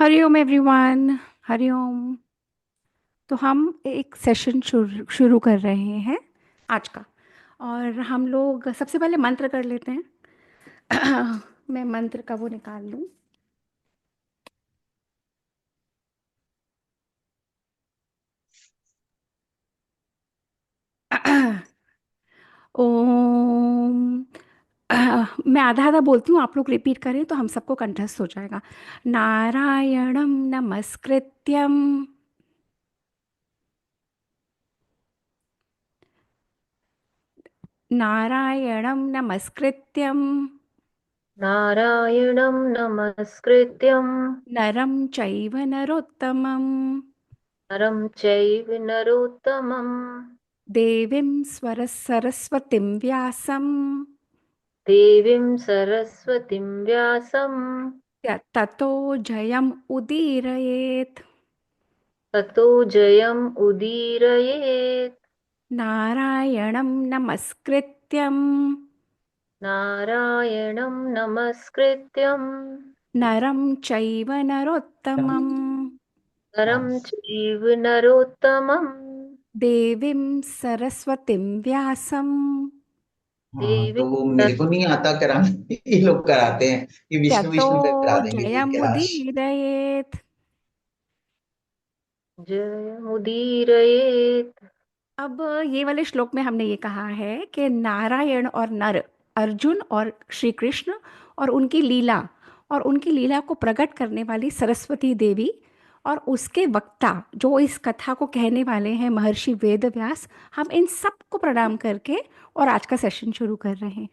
Hariom everyone. Hariom. तो हम एक सेशन शुरू कर रहे हैं आज का। और हम लोग सबसे पहले मंत्र कर लेते हैं। मैं मंत्र का वो निकाल लूँ। ओम। मैं आधा आधा बोलती हूँ, आप लोग रिपीट करें तो हम सबको कंठस्थ हो जाएगा। नारायणम नमस्कृत्यम नारायणं नमस्कृत्यं नारायणं नमस्कृत्यं नरं चैव नरोत्तमं नरं चैव नरोत्तमं देवीं सरस्वतीं व्यासं देवीं सरस्वतीं व्यासं ततो जयम् उदीरयेत्। ततो जयम् उदीरयेत्। नारायणं नमस्कृत्यं नारायणं नमस्कृत्यं नरं चैव नरोत्तमं नरं चैव नरोत्तमं देवीं सरस्वतीं व्यासं हाँ, देवीं तो वो मेरे को नहीं आता कराना। ये लोग कराते हैं। ये विष्णु ततो विष्णु करा देंगे फिर जयम् कैलाश। उदीरयेत्। जयमुदीरयेत्। अब ये वाले श्लोक में हमने ये कहा है कि नारायण और नर, अर्जुन और श्री कृष्ण, और उनकी लीला को प्रकट करने वाली सरस्वती देवी, और उसके वक्ता जो इस कथा को कहने वाले हैं महर्षि वेद व्यास, हम इन सबको प्रणाम करके और आज का सेशन शुरू कर रहे हैं।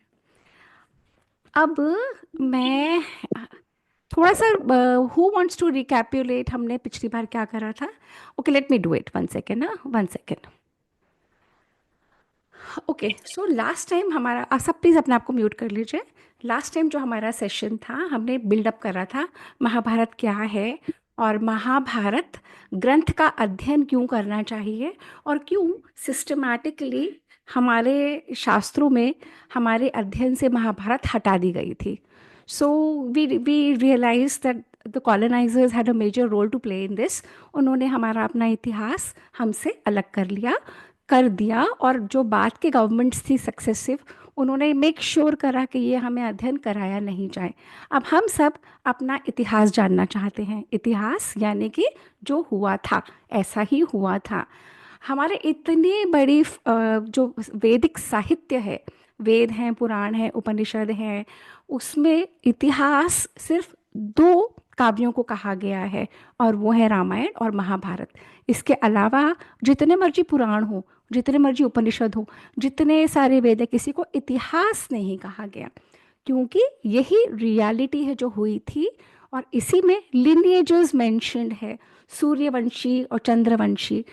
अब मैं थोड़ा सा, हु वांट्स टू रिकैप्युलेट हमने पिछली बार क्या करा था? Okay, let me do it. One second ना, one second. Okay, so last time हमारा, सब प्लीज़ अपने आप को म्यूट कर लीजिए। लास्ट टाइम जो हमारा सेशन था, हमने बिल्डअप करा था महाभारत क्या है, और महाभारत ग्रंथ का अध्ययन क्यों करना चाहिए, और क्यों सिस्टमैटिकली हमारे शास्त्रों में हमारे अध्ययन से महाभारत हटा दी गई थी। So we realise that the colonisers had a major role to play in this. उन्होंने हमारा अपना इतिहास हमसे अलग कर दिया, और जो बाद के गवर्नमेंट्स थी सक्सेसिव, उन्होंने मेक श्योर करा कि ये हमें अध्ययन कराया नहीं जाए। अब हम सब अपना इतिहास जानना चाहते हैं। इतिहास यानी कि जो हुआ था ऐसा ही हुआ था। हमारे इतनी बड़ी जो वैदिक साहित्य है, वेद हैं, पुराण हैं, उपनिषद हैं, उसमें इतिहास सिर्फ दो काव्यों को कहा गया है, और वो है रामायण और महाभारत। इसके अलावा जितने मर्जी पुराण हो, जितने मर्जी उपनिषद हो, जितने सारे वेद है, किसी को इतिहास नहीं कहा गया, क्योंकि यही रियलिटी है जो हुई थी। और इसी में लिनिएजेस मेंशन्ड है, सूर्यवंशी और चंद्रवंशी।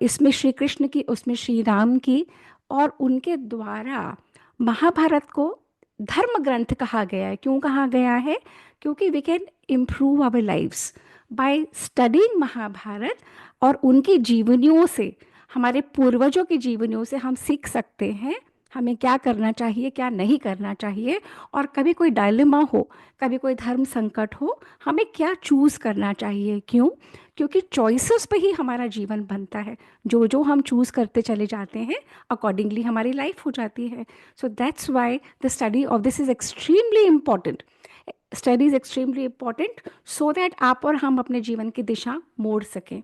इसमें श्री कृष्ण की, उसमें श्री राम की, और उनके द्वारा महाभारत को धर्म ग्रंथ कहा गया है। क्यों कहा गया है? क्योंकि we can improve our lives by studying Mahabharata, और उनकी जीवनियों से, हमारे पूर्वजों की जीवनियों से हम सीख सकते हैं हमें क्या करना चाहिए, क्या नहीं करना चाहिए। और कभी कोई डायलेमा हो, कभी कोई धर्म संकट हो, हमें क्या चूज़ करना चाहिए। क्यों? क्योंकि चॉइसेस पे ही हमारा जीवन बनता है। जो जो हम चूज़ करते चले जाते हैं, अकॉर्डिंगली हमारी लाइफ हो जाती है। So that's why the study of this is extremely important. Study is extremely important, so that आप और हम अपने जीवन की दिशा मोड़ सकें।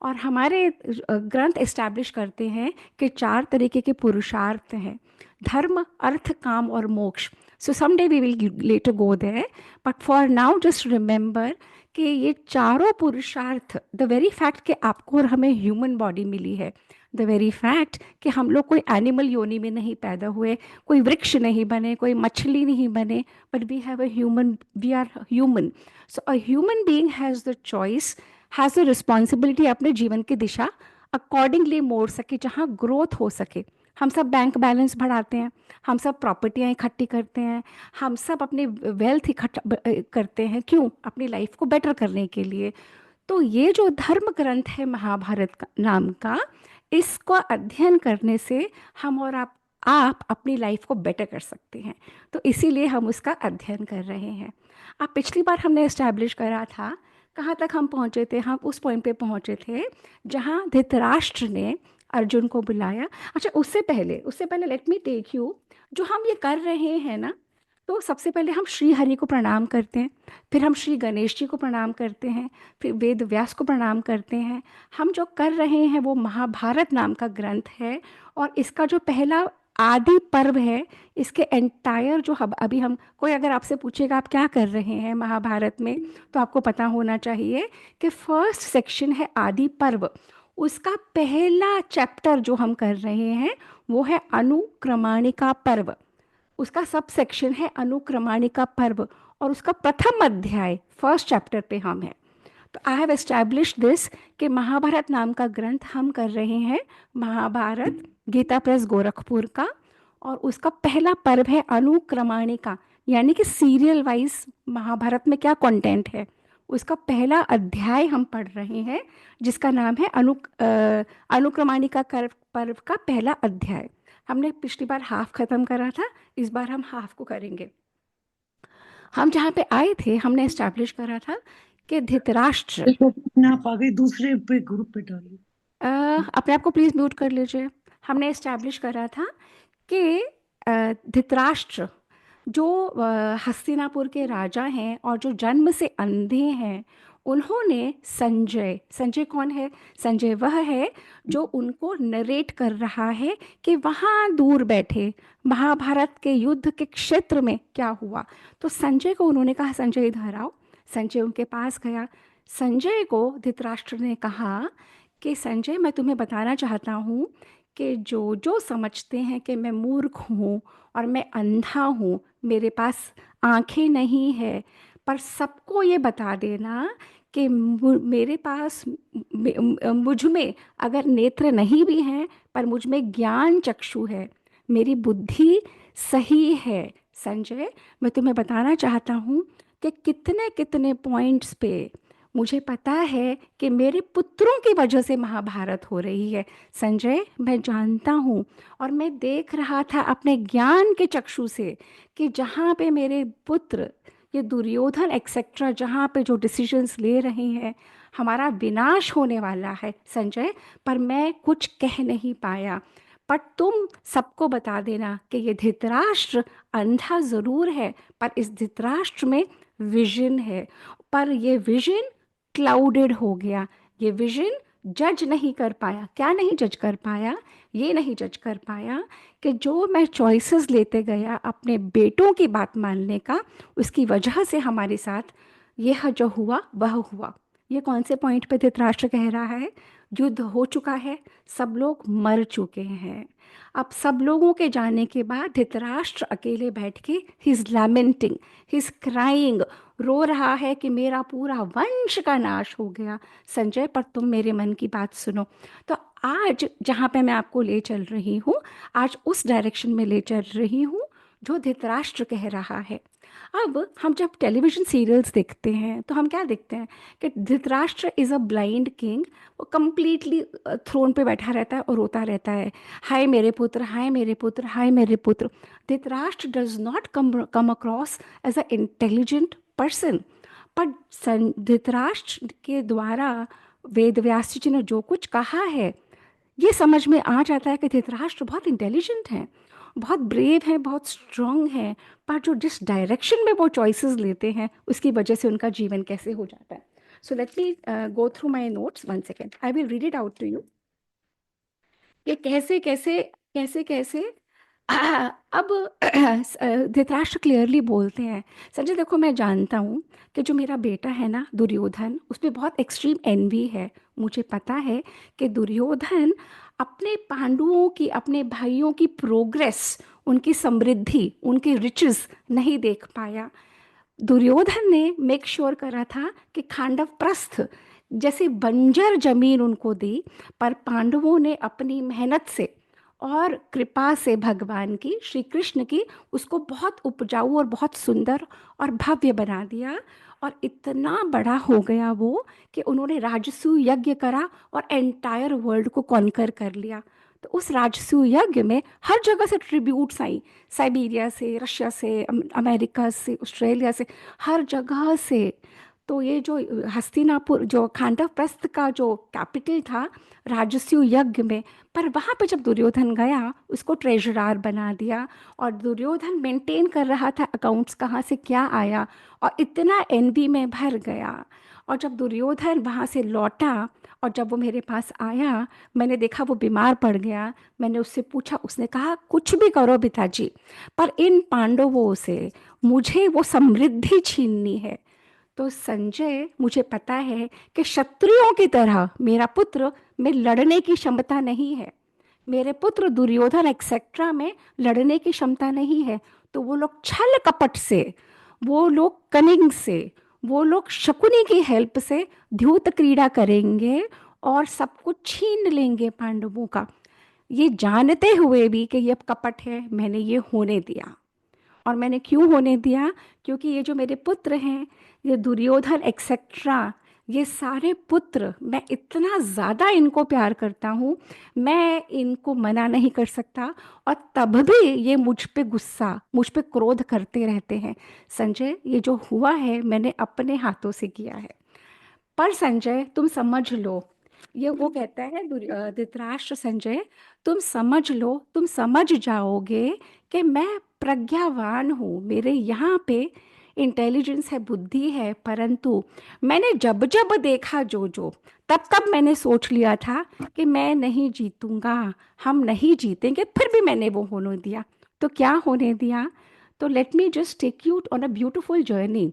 और हमारे ग्रंथ एस्टैब्लिश करते हैं कि चार तरीके के पुरुषार्थ हैं: धर्म, अर्थ, काम और मोक्ष। सो someday we will later go there, but for now just remember कि ये चारों पुरुषार्थ, द वेरी फैक्ट कि आपको और हमें ह्यूमन बॉडी मिली है, द वेरी फैक्ट कि हम लोग कोई एनिमल योनि में नहीं पैदा हुए, कोई वृक्ष नहीं बने, कोई मछली नहीं बने, but we have a human, we are human. So a human being has the choice, has the responsibility अपने जीवन की दिशा अकॉर्डिंगली मोड़ सके, जहाँ ग्रोथ हो सके। हम सब बैंक बैलेंस बढ़ाते हैं, हम सब प्रॉपर्टियाँ इकट्ठी करते हैं, हम सब अपने वेल्थ इकट्ठा करते हैं। क्यों? अपनी लाइफ को बेटर करने के लिए। तो ये जो धर्म ग्रंथ है महाभारत का नाम का, इसको अध्ययन करने से हम और आप अपनी लाइफ को बेटर कर सकते हैं। तो इसीलिए हम उसका अध्ययन कर रहे हैं। अब पिछली बार हमने इस्टेब्लिश करा था कहाँ तक हम पहुँचे थे? हम उस पॉइंट पे पहुँचे थे जहाँ धृतराष्ट्र ने अर्जुन को बुलाया। अच्छा, उससे पहले लेट मी टेक यू, जो हम ये कर रहे हैं ना, तो सबसे पहले हम श्री हरि को प्रणाम करते हैं, फिर हम श्री गणेश जी को प्रणाम करते हैं, फिर वेद व्यास को प्रणाम करते हैं। हम जो कर रहे हैं वो महाभारत नाम का ग्रंथ है, और इसका जो पहला आदि पर्व है, इसके एंटायर जो अभी हम, कोई अगर आपसे पूछेगा आप क्या कर रहे हैं महाभारत में, तो आपको पता होना चाहिए कि फर्स्ट सेक्शन है आदि पर्व। उसका पहला चैप्टर जो हम कर रहे हैं वो है अनुक्रमाणिका पर्व। उसका सब सेक्शन है अनुक्रमाणिका पर्व, और उसका प्रथम अध्याय फर्स्ट चैप्टर पे हम हैं। तो आई हैव एस्टैब्लिश्ड दिस कि महाभारत नाम का ग्रंथ हम कर रहे हैं, महाभारत गीता प्रेस गोरखपुर का, और उसका पहला पर्व है अनुक्रमाणिका, यानी कि सीरियल वाइज महाभारत में क्या कंटेंट है, उसका पहला अध्याय हम पढ़ रहे हैं, जिसका नाम है अनुक्रमाणिका पर्व का पहला अध्याय। हमने पिछली बार हाफ खत्म करा था, इस बार हम हाफ को करेंगे। हम जहाँ पे आए थे हमने एस्टैब्लिश करा था कि धृतराष्ट्र, अपने आप आ गई, दूसरे पे ग्रुप पे डालिए। अपने आप को प्लीज म्यूट कर लीजिए। हमने एस्टैब्लिश करा था कि धृतराष्ट्र जो हस्तिनापुर के राजा हैं और जो जन्म से अंधे हैं, उन्होंने संजय, संजय कौन है? संजय वह है जो उनको नरेट कर रहा है कि वहाँ दूर बैठे महाभारत के युद्ध के क्षेत्र में क्या हुआ। तो संजय को उन्होंने कहा संजय इधर आओ। संजय उनके पास गया। संजय को धृतराष्ट्र ने कहा कि संजय, मैं तुम्हें बताना चाहता हूँ कि जो जो समझते हैं कि मैं मूर्ख हूँ और मैं अंधा हूँ, मेरे पास आंखें नहीं है, पर सबको ये बता देना कि मेरे पास, मुझ में अगर नेत्र नहीं भी हैं, पर मुझ में ज्ञान चक्षु है, मेरी बुद्धि सही है। संजय, मैं तुम्हें बताना चाहता हूँ कि कितने कितने पॉइंट्स पे मुझे पता है कि मेरे पुत्रों की वजह से महाभारत हो रही है। संजय, मैं जानता हूँ, और मैं देख रहा था अपने ज्ञान के चक्षु से कि जहाँ पे मेरे पुत्र, ये दुर्योधन एक्सेट्रा, जहाँ पे जो डिसीजंस ले रहे हैं, हमारा विनाश होने वाला है संजय, पर मैं कुछ कह नहीं पाया। पर तुम सबको बता देना कि ये धृतराष्ट्र अंधा ज़रूर है, पर इस धृतराष्ट्र में विजन है, पर ये विजन क्लाउडेड हो गया। ये विजन जज नहीं कर पाया। क्या नहीं जज कर पाया? ये नहीं जज कर पाया कि जो मैं चॉइसेस लेते गया अपने बेटों की बात मानने का, उसकी वजह से हमारे साथ यह जो हुआ वह हुआ। ये कौन से पॉइंट पे धृतराष्ट्र कह रहा है? युद्ध हो चुका है, सब लोग मर चुके हैं। अब सब लोगों के जाने के बाद धृतराष्ट्र अकेले बैठ के he is lamenting, he is crying, रो रहा है कि मेरा पूरा वंश का नाश हो गया। संजय, पर तुम मेरे मन की बात सुनो। तो आज जहाँ पे मैं आपको ले चल रही हूँ, आज उस डायरेक्शन में ले चल रही हूँ जो धृतराष्ट्र कह रहा है। अब हम जब टेलीविज़न सीरियल्स देखते हैं तो हम क्या देखते हैं कि Dhritarashtra is a blind king. वो कम्प्लीटली थ्रोन पे बैठा रहता है और रोता रहता है, हाय मेरे पुत्र, हाय मेरे पुत्र, हाय मेरे पुत्र। Dhritarashtra does not come across as a intelligent person, पर धृतराष्ट्र के द्वारा वेद व्यास जी ने जो कुछ कहा है, ये समझ में आ जाता है कि धृतराष्ट्र बहुत इंटेलिजेंट हैं, बहुत ब्रेव हैं, बहुत स्ट्रांग हैं, पर जो जिस डायरेक्शन में वो चॉइसेस लेते हैं उसकी वजह से उनका जीवन कैसे हो जाता है। So let me go through my notes, one second, I will read it out to you कि कैसे कैसे कैसे कैसे अब धृतराष्ट्र क्लियरली बोलते हैं, संजय देखो, मैं जानता हूँ कि जो मेरा बेटा है ना दुर्योधन, उसमें बहुत एक्सट्रीम एनवी है। मुझे पता है कि दुर्योधन अपने पांडवों की, अपने भाइयों की प्रोग्रेस, उनकी समृद्धि, उनकी रिचेस नहीं देख पाया। दुर्योधन ने मेक श्योर करा था कि खांडव प्रस्थ जैसे बंजर जमीन उनको दी, पर पांडवों ने अपनी मेहनत से और कृपा से भगवान की, श्री कृष्ण की, उसको बहुत उपजाऊ और बहुत सुंदर और भव्य बना दिया, और इतना बड़ा हो गया वो कि उन्होंने राजसूय यज्ञ करा और एंटायर वर्ल्ड को कॉन्कर कर लिया। तो उस राजसूय यज्ञ में हर जगह से ट्रिब्यूट्स आई, साइबेरिया से, रशिया से, अमेरिका से, ऑस्ट्रेलिया से, हर जगह से तो ये जो हस्तिनापुर जो खांडव प्रस्थ का जो कैपिटल था राजस्व यज्ञ में, पर वहाँ पे जब दुर्योधन गया उसको ट्रेजरार बना दिया, और दुर्योधन मेंटेन कर रहा था अकाउंट्स कहाँ से क्या आया, और इतना एनवी में भर गया। और जब दुर्योधन वहाँ से लौटा और जब वो मेरे पास आया, मैंने देखा वो बीमार पड़ गया। मैंने उससे पूछा, उसने कहा कुछ भी करो पिताजी, पर इन पांडवों से मुझे वो समृद्धि छीननी है। तो संजय, मुझे पता है कि क्षत्रियों की तरह मेरा पुत्र में लड़ने की क्षमता नहीं है, मेरे पुत्र दुर्योधन एक्सेट्रा में लड़ने की क्षमता नहीं है। तो वो लोग छल कपट से, वो लोग कनिंग से, वो लोग शकुनी की हेल्प से द्यूत क्रीड़ा करेंगे और सब कुछ छीन लेंगे पांडवों का। ये जानते हुए भी कि ये कपट है, मैंने ये होने दिया। और मैंने क्यों होने दिया? क्योंकि ये जो मेरे पुत्र हैं, ये दुर्योधन एक्सेट्रा, ये सारे पुत्र, मैं इतना ज़्यादा इनको प्यार करता हूँ, मैं इनको मना नहीं कर सकता। और तब भी ये मुझ पे गुस्सा, मुझ पे क्रोध करते रहते हैं। संजय, ये जो हुआ है मैंने अपने हाथों से किया है। पर संजय तुम समझ लो, ये वो कहता है धृतराष्ट्र, संजय तुम समझ लो, तुम समझ जाओगे कि मैं प्रज्ञावान हूँ, मेरे यहाँ पे इंटेलिजेंस है, बुद्धि है, परंतु मैंने जब जब देखा जो जो, तब तब मैंने सोच लिया था कि मैं नहीं जीतूंगा, हम नहीं जीतेंगे, फिर भी मैंने वो होने दिया। तो क्या होने दिया? तो let me just take you on a beautiful journey.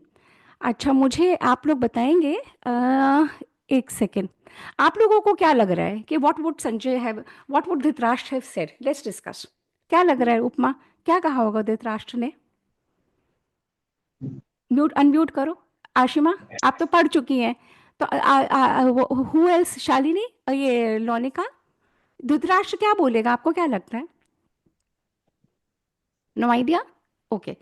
अच्छा, मुझे आप लोग बताएंगे, एक सेकेंड, आप लोगों को क्या लग रहा है कि what would Sanjay have, what would Dhritarashtra have said? Let's discuss. क्या लग रहा है उपमा, क्या कहा होगा धृतराष्ट्र ने? म्यूट अनम्यूट करो। आशिमा, आप तो पढ़ चुकी हैं, तो हु एल्स, शालिनी, ये लोनिका, धृतराष्ट्र क्या बोलेगा, आपको क्या लगता है? No idea? ओके,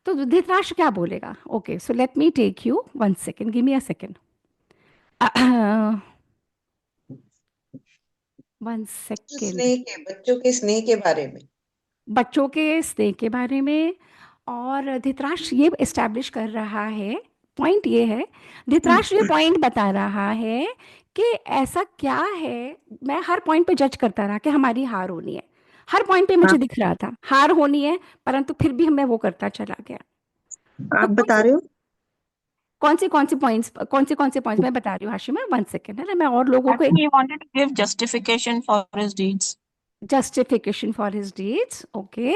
तो धृतराष्ट्र क्या बोलेगा? Okay, so let me take you, one second, give me a second, one second. बच्चों के स्नेह के बारे में। बच्चों के स्नेह के बारे में, और धृतराष्ट्र ये एस्टैब्लिश कर रहा है, पॉइंट ये है, धृतराष्ट्र ये पॉइंट बता रहा है कि ऐसा क्या है। मैं हर पॉइंट पे जज करता रहा कि हमारी हार होनी है, हर पॉइंट पे मुझे दिख रहा था हार होनी है, परंतु फिर भी मैं वो करता चला गया। तो आप बता रहे हो कौन से पॉइंट्स, कौन से पॉइंट्स मैं बता रही हूँ हाशिमा, वन सेकेंड, है ना, मैं और लोगों को Actually, he wanted to give justification for his deeds. justification for his deeds. Okay,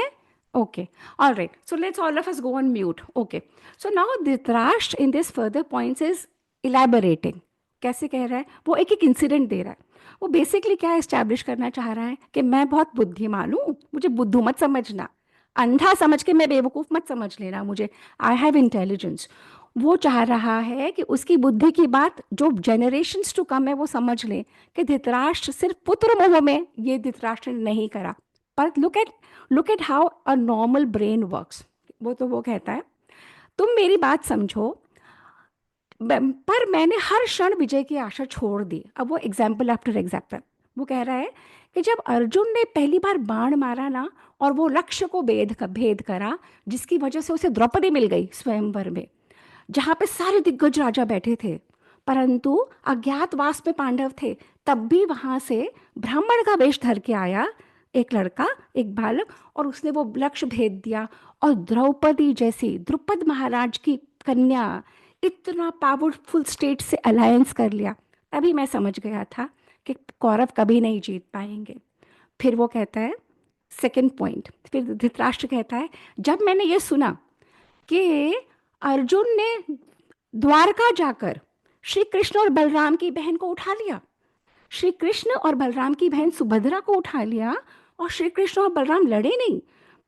okay, all right. So let's all of us go on mute. Okay. So now Dhritarashtra in this further points is elaborating. कैसे कह रहा है? वो एक एक incident दे रहा है। वो बेसिकली क्या एस्टैब्लिश करना चाह रहा है कि मैं बहुत बुद्धिमान हूँ, मुझे बुद्धू मत समझना, अंधा समझ के मैं बेवकूफ़ मत समझ लेना मुझे, आई हैव इंटेलिजेंस। वो चाह रहा है कि उसकी बुद्धि की बात जो जनरेशन्स टू कम है वो समझ ले कि धृतराष्ट्र सिर्फ पुत्र मोह में ये धृतराष्ट्र ने नहीं करा, पर look at how a normal brain works. वो तो वो कहता है तुम मेरी बात समझो, पर मैंने हर क्षण विजय की आशा छोड़ दी। अब वो एग्जाम्पल आफ्टर एग्जाम्पल वो कह रहा है कि जब अर्जुन ने पहली बार बाण मारा ना, और वो लक्ष्य को भेद करा, जिसकी वजह से उसे द्रौपदी मिल गई स्वयंवर में, जहाँ पे सारे दिग्गज राजा बैठे थे, परंतु अज्ञातवास में पांडव थे, तब भी वहां से ब्राह्मण का वेश धर के आया एक लड़का, एक बालक, और उसने वो लक्ष्य भेद दिया, और द्रौपदी जैसी, द्रुपद महाराज की कन्या, इतना पावरफुल स्टेट से अलायंस कर लिया। तभी मैं समझ गया था कि कौरव कभी नहीं जीत पाएंगे। फिर वो कहता है सेकंड पॉइंट, फिर धृतराष्ट्र कहता है जब मैंने ये सुना कि अर्जुन ने द्वारका जाकर श्री कृष्ण और बलराम की बहन को उठा लिया, श्री कृष्ण और बलराम की बहन सुभद्रा को उठा लिया, और श्री कृष्ण और बलराम लड़े नहीं,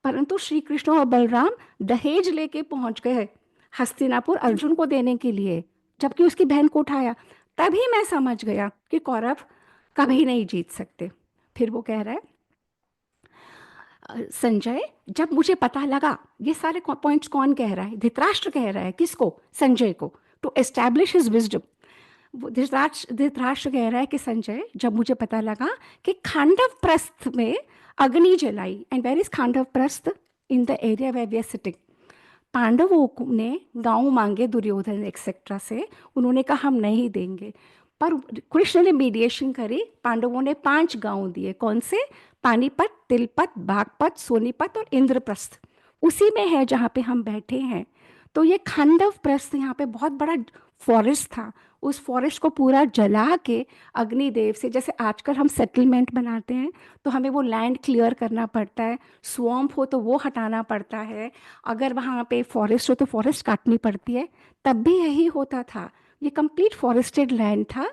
परंतु श्री कृष्ण और बलराम दहेज लेके पहुंच गए हस्तिनापुर अर्जुन को देने के लिए, जबकि उसकी बहन को उठाया, तभी मैं समझ गया कि कौरव कभी नहीं जीत सकते। फिर वो कह रहा है संजय, जब मुझे पता लगा, ये सारे पॉइंट्स कौन कह रहा है? धृतराष्ट्र कह रहा है, किसको? संजय को, to establish his wisdom. Dhritarashtra कह रहा है कि संजय, जब मुझे पता लगा कि खांडव प्रस्थ में अग्नि जलाई, and where is Khandavaprastha? In the area where we are sitting. ने गांव मांगे दुर्योधन एक्सेट्रा से, उन्होंने कहा हम नहीं देंगे, पर कृष्ण ने मीडिएशन करी, पांडवों ने 5 गांव दिए। कौन से? पानीपत, तिलपत, बागपत, सोनीपत और इंद्रप्रस्थ, उसी में है जहाँ पे हम बैठे हैं। तो ये खांडव प्रस्थ, यहाँ पे बहुत बड़ा फॉरेस्ट था, उस फॉरेस्ट को पूरा जला के अग्निदेव से, जैसे आजकल हम सेटलमेंट बनाते हैं तो हमें वो लैंड क्लियर करना पड़ता है, स्वॉम्प हो तो वो हटाना पड़ता है, अगर वहाँ पे फॉरेस्ट हो तो फॉरेस्ट काटनी पड़ती है, तब भी यही होता था। ये कंप्लीट फॉरेस्टेड लैंड था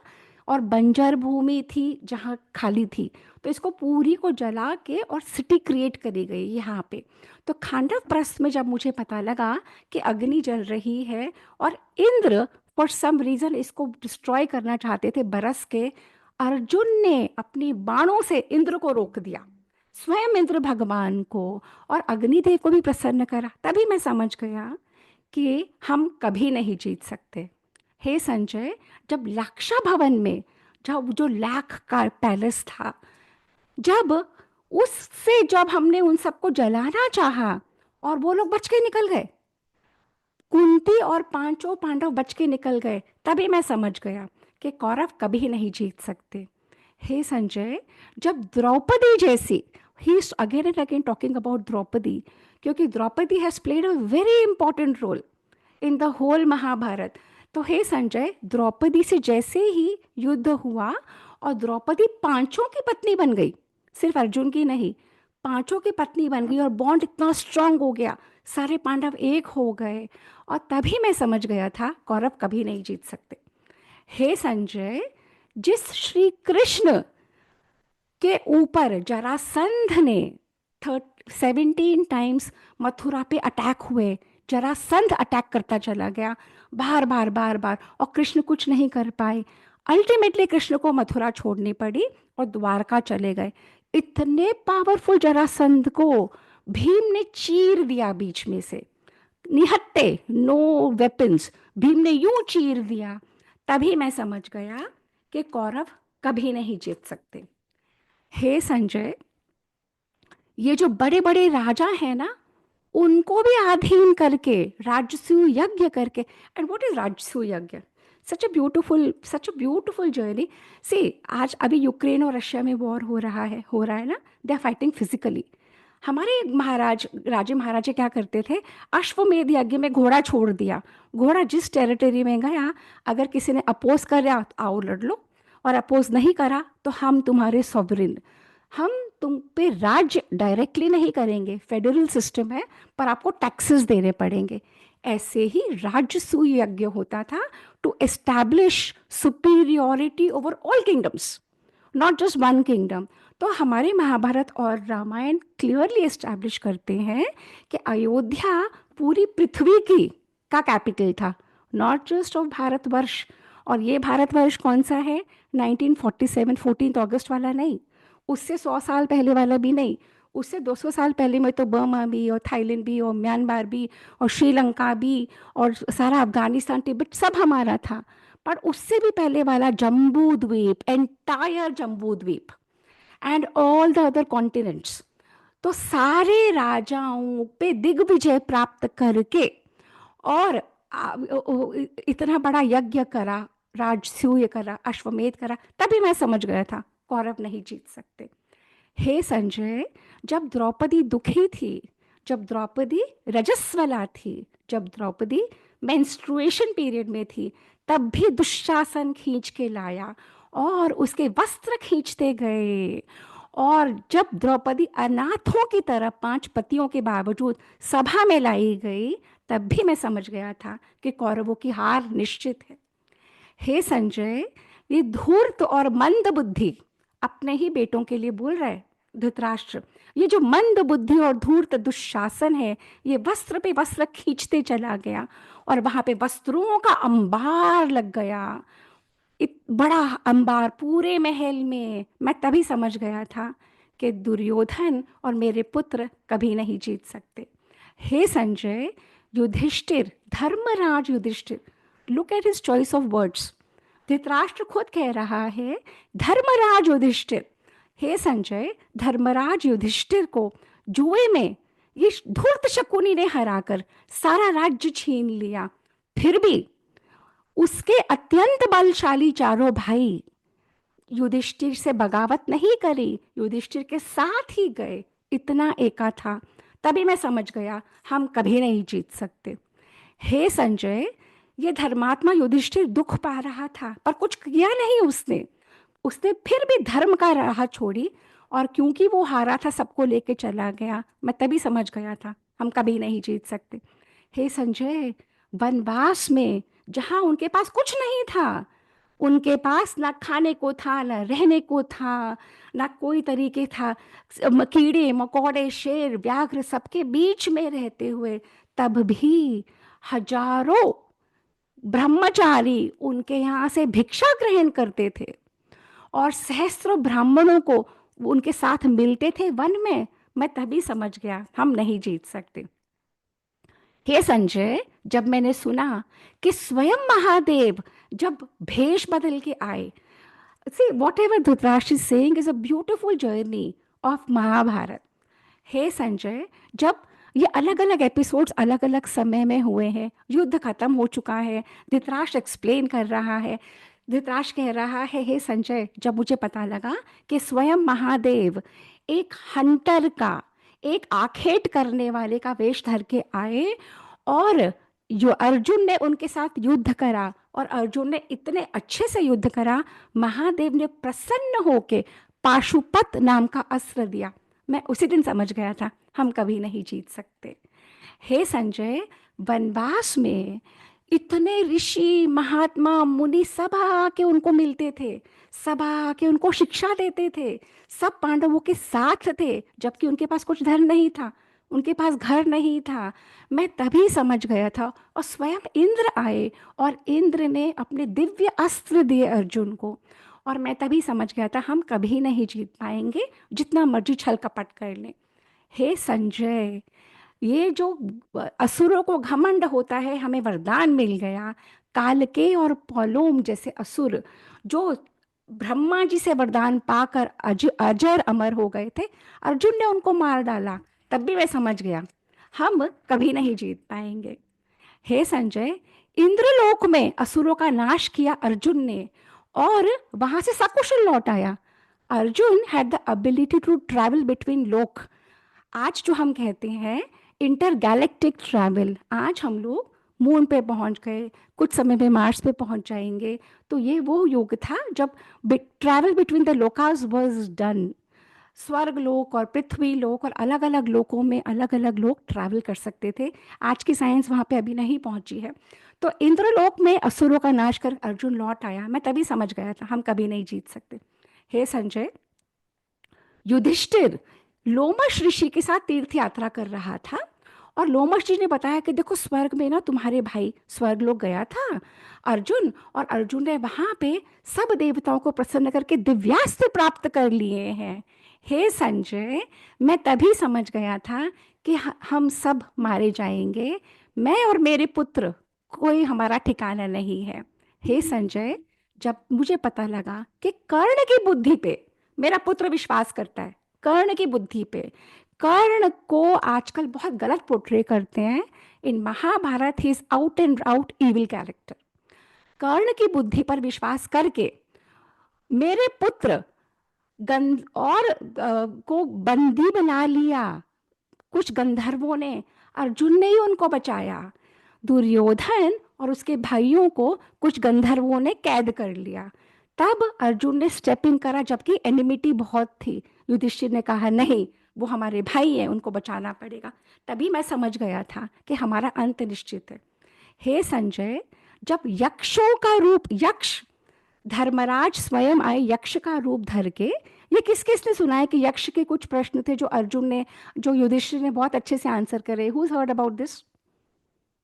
और बंजर भूमि थी जहाँ खाली थी, तो इसको पूरी को जला के और सिटी क्रिएट करी गई यहाँ पे। तो खांडव प्रस्थ में जब मुझे पता लगा कि अग्नि जल रही है और इंद्र फॉर सम रीजन इसको डिस्ट्रॉय करना चाहते थे बरस के, अर्जुन ने अपनी बाणों से इंद्र को रोक दिया, स्वयं इंद्र भगवान को, और अग्निदेव को भी प्रसन्न करा, तभी मैं समझ गया कि हम कभी नहीं जीत सकते। हे संजय, जब लाक्षा भवन में, जब जो लाख का पैलेस था, जब हमने उन सबको जलाना चाहा और वो लोग बच के निकल गए, कुंती और 5 पांडव बच के निकल गए, तभी मैं समझ गया कि कौरव कभी नहीं जीत सकते। हे संजय, जब द्रौपदी जैसी, he is again and again talking about Draupadi, क्योंकि Draupadi has played a very important role in the whole Mahabharat. तो हे संजय, द्रौपदी से जैसे ही युद्ध हुआ और द्रौपदी 5 की पत्नी बन गई, सिर्फ अर्जुन की नहीं, 5 की पत्नी बन गई और बॉन्ड इतना स्ट्रांग हो गया, सारे पांडव एक हो गए, और तभी मैं समझ गया था कौरव कभी नहीं जीत सकते। हे संजय, जिस श्री कृष्ण के ऊपर जरासंध ने 17 टाइम्स मथुरा पे अटैक हुए, जरासंध अटैक करता चला गया बार बार बार बार, और कृष्ण कुछ नहीं कर पाए, अल्टीमेटली कृष्ण को मथुरा छोड़नी पड़ी और द्वारका चले गए। इतने पावरफुल जरासंध को भीम ने चीर दिया बीच में से, निहत्ते, नो वेपन्स, भीम ने यूं चीर दिया, तभी मैं समझ गया कि कौरव कभी नहीं जीत सकते। हे संजय, ये जो बड़े बड़े राजा हैं ना, उनको भी अधीन करके, राजसूय यज्ञ करके, एंड व्हाट इज राजसूय यज्ञ? सच अ ब्यूटीफुल जर्नी। सी, आज अभी यूक्रेन और रशिया में वॉर हो रहा है ना, दे आर फाइटिंग फिजिकली। हमारे राजे महाराजे क्या करते थे? अश्वमेध यज्ञ में घोड़ा छोड़ दिया, घोड़ा जिस टेरिटरी में गया, अगर किसी ने अपोज करा तो आओ लड़ लो, और अपोज नहीं करा तो हम तुम्हारे सॉवरेन, हम तुम पे राज्य डायरेक्टली नहीं करेंगे, फेडरल सिस्टम है, पर आपको टैक्सेस देने पड़ेंगे। ऐसे ही राजसूय यज्ञ होता था to establish superiority over all kingdoms, not just one kingdom. तो हमारे महाभारत और रामायण क्लियरली एस्टैब्लिश करते हैं कि अयोध्या पूरी पृथ्वी की का कैपिटल था, नॉट जस्ट ऑफ भारतवर्ष। और ये भारतवर्ष कौन सा है? 1947 14 अगस्त वाला नहीं, उससे 100 साल पहले वाला भी नहीं, उससे 200 साल पहले में तो बर्मा भी और थाईलैंड भी और म्यांमार भी और श्रीलंका भी और सारा अफगानिस्तान, तिब्बत सब हमारा था। पर उससे भी पहले वाला जम्बू द्वीप, एंटायर जम्बू द्वीप and all the other continents, तो सारे राजाओं पे दिग्विजय प्राप्त करके और इतना बड़ा यज्ञ करा, राजसूय करा, अश्वमेध करा, तभी मैं समझ गया था कौरव नहीं जीत सकते। हे संजय, जब द्रौपदी दुखी थी, जब द्रौपदी रजस्वला थी, जब द्रौपदी मेंस्ट्रुएशन पीरियड में थी, तब भी दुशासन खींच के लाया और उसके वस्त्र खींचते गए। और जब द्रौपदी अनाथों की तरह 5 पतियों के बावजूद सभा में लाई गई, तब भी मैं समझ गया था कि कौरवों की हार निश्चित है। हे संजय, ये धूर्त और मंद बुद्धि अपने ही बेटों के लिए बोल रहा है धृतराष्ट्र, ये जो मंद बुद्धि और धूर्त दुशासन है, ये वस्त्र पे वस्त्र खींचते चला गया और वहां पे वस्त्रों का अंबार लग गया, बड़ा अंबार पूरे महल में। मैं तभी समझ गया था कि दुर्योधन और मेरे पुत्र कभी नहीं जीत सकते। हे Sanjay, Yudhishthir, Dharmraj Yudhishthir, look at his choice of words. Dhritarashtra खुद कह रहा है धर्मराज युधिष्ठिर। हे संजय, धर्मराज युधिष्ठिर को जुए में ये धूर्त शकुनी ने हराकर सारा राज्य छीन लिया। फिर भी उसके अत्यंत बलशाली चारों भाई युधिष्ठिर से बगावत नहीं करी, युधिष्ठिर के साथ ही गए, इतना एका था। तभी मैं समझ गया हम कभी नहीं जीत सकते। हे संजय, ये धर्मात्मा युधिष्ठिर दुख पा रहा था पर कुछ किया नहीं उसने। उसने फिर भी धर्म का राह छोड़ी और क्योंकि वो हारा था सबको लेके चला गया। मैं तभी समझ गया था हम कभी नहीं जीत सकते। हे संजय, वनवास में जहां उनके पास कुछ नहीं था, उनके पास ना खाने को था, ना रहने को था, ना कोई तरीके था, कीड़े मकोड़े शेर व्याघ्र सबके बीच में रहते हुए, तब भी हजारों ब्रह्मचारी उनके यहाँ से भिक्षा ग्रहण करते थे और सहस्रों ब्राह्मणों को उनके साथ मिलते थे वन में। मैं तभी समझ गया हम नहीं जीत सकते। हे संजय, जब मैंने सुना कि स्वयं महादेव जब भेष बदल के आए, see whatever Dhritarashtra is saying is a beautiful journey of Mahabharat. हे संजय, जब ये अलग अलग एपिसोड्स अलग अलग समय में हुए हैं, युद्ध खत्म हो चुका है, धृतराष्ट्र एक्सप्लेन कर रहा है, धृतराष्ट्र कह रहा है हे संजय, जब मुझे पता लगा कि स्वयं महादेव एक हंटर का, एक आखेट करने वाले का वेश धर के आए और जो अर्जुन ने उनके साथ युद्ध करा और अर्जुन ने इतने अच्छे से युद्ध करा, महादेव ने प्रसन्न होके पाशुपत नाम का अस्त्र दिया। मैं उसी दिन समझ गया था हम कभी नहीं जीत सकते। हे संजय, वनवास में इतने ऋषि महात्मा मुनि सब आके उनको मिलते थे, सब आके उनको शिक्षा देते थे, सब पांडवों के साथ थे, जबकि उनके पास कुछ धन नहीं था, उनके पास घर नहीं था। मैं तभी समझ गया था और स्वयं इंद्र आए और इंद्र ने अपने दिव्य अस्त्र दिए अर्जुन को और मैं तभी समझ गया था हम कभी नहीं जीत पाएंगे जितना मर्जी छल कपट कर लें। हे संजय, ये जो असुरों को घमंड होता है, हमें वरदान मिल गया। कालके और पौलोम जैसे असुर जो ब्रह्मा जी से वरदान पाकर अजर अमर हो गए थे, अर्जुन ने उनको मार डाला। तब भी मैं समझ गया हम कभी नहीं जीत पाएंगे। हे संजय, इंद्रलोक में असुरों का नाश किया अर्जुन ने और वहां से सकुशल लौट आया। Arjun had the ability to travel between लोक। आज जो हम कहते हैं इंटरगैलेक्टिक ट्रैवल, आज हम लोग मून पे पहुंच गए, कुछ समय में मार्स पे पहुंच जाएंगे। तो ये वो युग था जब travel between the Lucas was done. स्वर्ग लोक और पृथ्वी लोक और अलग अलग लोकों में अलग अलग लोग ट्रैवल कर सकते थे। आज की साइंस वहाँ पे अभी नहीं पहुँची है। तो इंद्रलोक में असुरों का नाश कर अर्जुन लौट आया। मैं तभी समझ गया था हम कभी नहीं जीत सकते। हे संजय, युधिष्ठिर लोमश ऋषि के साथ तीर्थ यात्रा कर रहा था और लोमश जी ने बताया कि देखो स्वर्ग में ना तुम्हारे भाई स्वर्ग लोक गया था अर्जुन, और अर्जुन ने वहाँ पे सब देवताओं को प्रसन्न करके दिव्यास्त्र प्राप्त कर लिए हैं। हे संजय, मैं तभी समझ गया था कि हम सब मारे जाएंगे, मैं और मेरे पुत्र, कोई हमारा ठिकाना नहीं है। हे संजय, जब मुझे पता लगा कि कर्ण की बुद्धि पे मेरा पुत्र विश्वास करता है, कर्ण की बुद्धि पे, कर्ण को आजकल बहुत गलत पोर्ट्रे करते हैं in Mahabharat, he is out and out evil character. Karna की बुद्धि पर विश्वास करके मेरे पुत्र को बंदी बना लिया। कुछ गंधर्वों ने, अर्जुन ने ही उनको बचाया। दुर्योधन और उसके भाइयों को कुछ गंधर्वों ने कैद कर लिया। तब अर्जुन ने स्टेप इन करा, जबकि एनिमिटी बहुत थी। युधिष्ठिर ने कहा नहीं, वो हमारे भाई हैं, उनको बचाना पड़ेगा। तभी मैं समझ गया था कि हमारा अंत निश्चित है। हे संजय, जब यक्षों का रूप, यक्ष धर्मराज स्वयं आए यक्ष का रूप धर के, ये किस किसने सुना है कि यक्ष के कुछ प्रश्न थे जो अर्जुन ने, जो युधिष्ठिर ने बहुत अच्छे से आंसर करे? Who heard about this?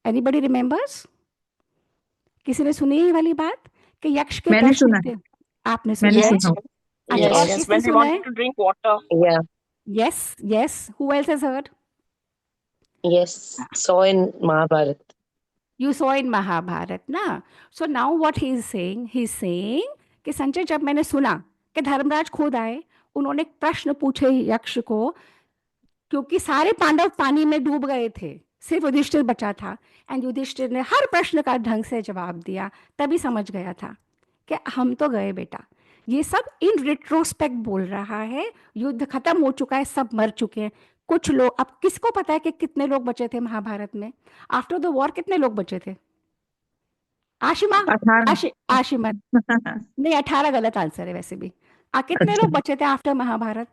Anybody remembers? किसी ने सुनी ये वाली बात कि यक्ष के मैंने प्रश्न सुना थे? आपने मैंने सुना है? सुना अच्छा, और Yes, किसने when we सुना है? wanted to drink water. Yeah. Yes, yes. Who else has heard? Yes. Saw in Mahabharat. You saw in Mahabharat, ना? So now what he is saying? He is saying कि संजय, जब मैंने सुना कि धर्मराज खुद आए, उन्होंने प्रश्न पूछे यक्ष को क्योंकि सारे पांडव पानी में डूब गए थे, सिर्फ युधिष्ठिर बचा था। एंड युधिष्ठिर ने हर प्रश्न का ढंग से जवाब दिया, तभी समझ गया था कि हम तो गए बेटा। ये सब इन रिट्रोस्पेक्ट बोल रहा है। युद्ध खत्म हो चुका है, सब मर चुके हैं। कुछ लोग, अब किसको पता है कि कितने लोग बचे थे महाभारत में? आफ्टर द वॉर कितने लोग बचे थे? आशिमा, 18। आशिमा, नहीं 18 गलत आंसर है वैसे भी। कितने लोग बचे थे आफ्टर महाभारत?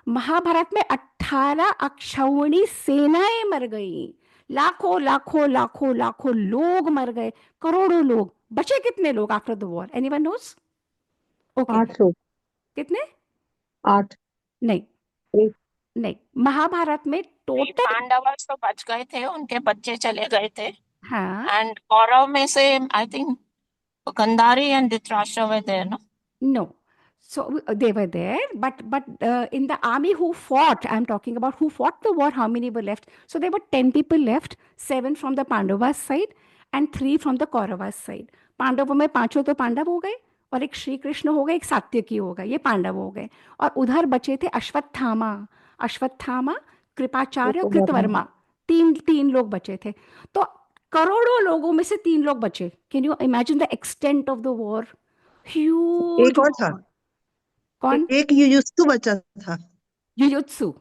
महाभारत में 18 अक्षौहिणी सेनाएं मर गई। लाखों लाखों लाखों लाखों लोग मर गए, करोड़ों लोग। बचे कितने लोग after the war? Anyone nose? Okay, 8 लोग। कितने? 8। नहीं, एक। नहीं, महाभारत में नहीं, टोटल, पांडवस तो बच गए थे, उनके बच्चे चले गए थे। हाँ, एंड कौरव में से I think Gandhari and Dhritarashtra were there, no? no. So they were there, but in the army who fought, I'm talking about who fought the war, how many were left? So there were 10 people left, 7 from the Pandavas side and 3 from the Kauravas side. पांडवों में 5 तो पांडव हो गए, और एक श्री कृष्ण हो गए, एक सात्यकी हो गए, ये पांडव हो गए। और उधर बचे थे अश्वत्थामा, अश्वत्थामा, कृपाचार्य और कृतवर्मा, तीन तीन लोग बचे थे। तो करोड़ों लोगों में से 3 लोग बचे। Can you imagine the extent of the war? Huge. एक और था, कौन? एक युयुत्सु बचा था। युयुत्सु,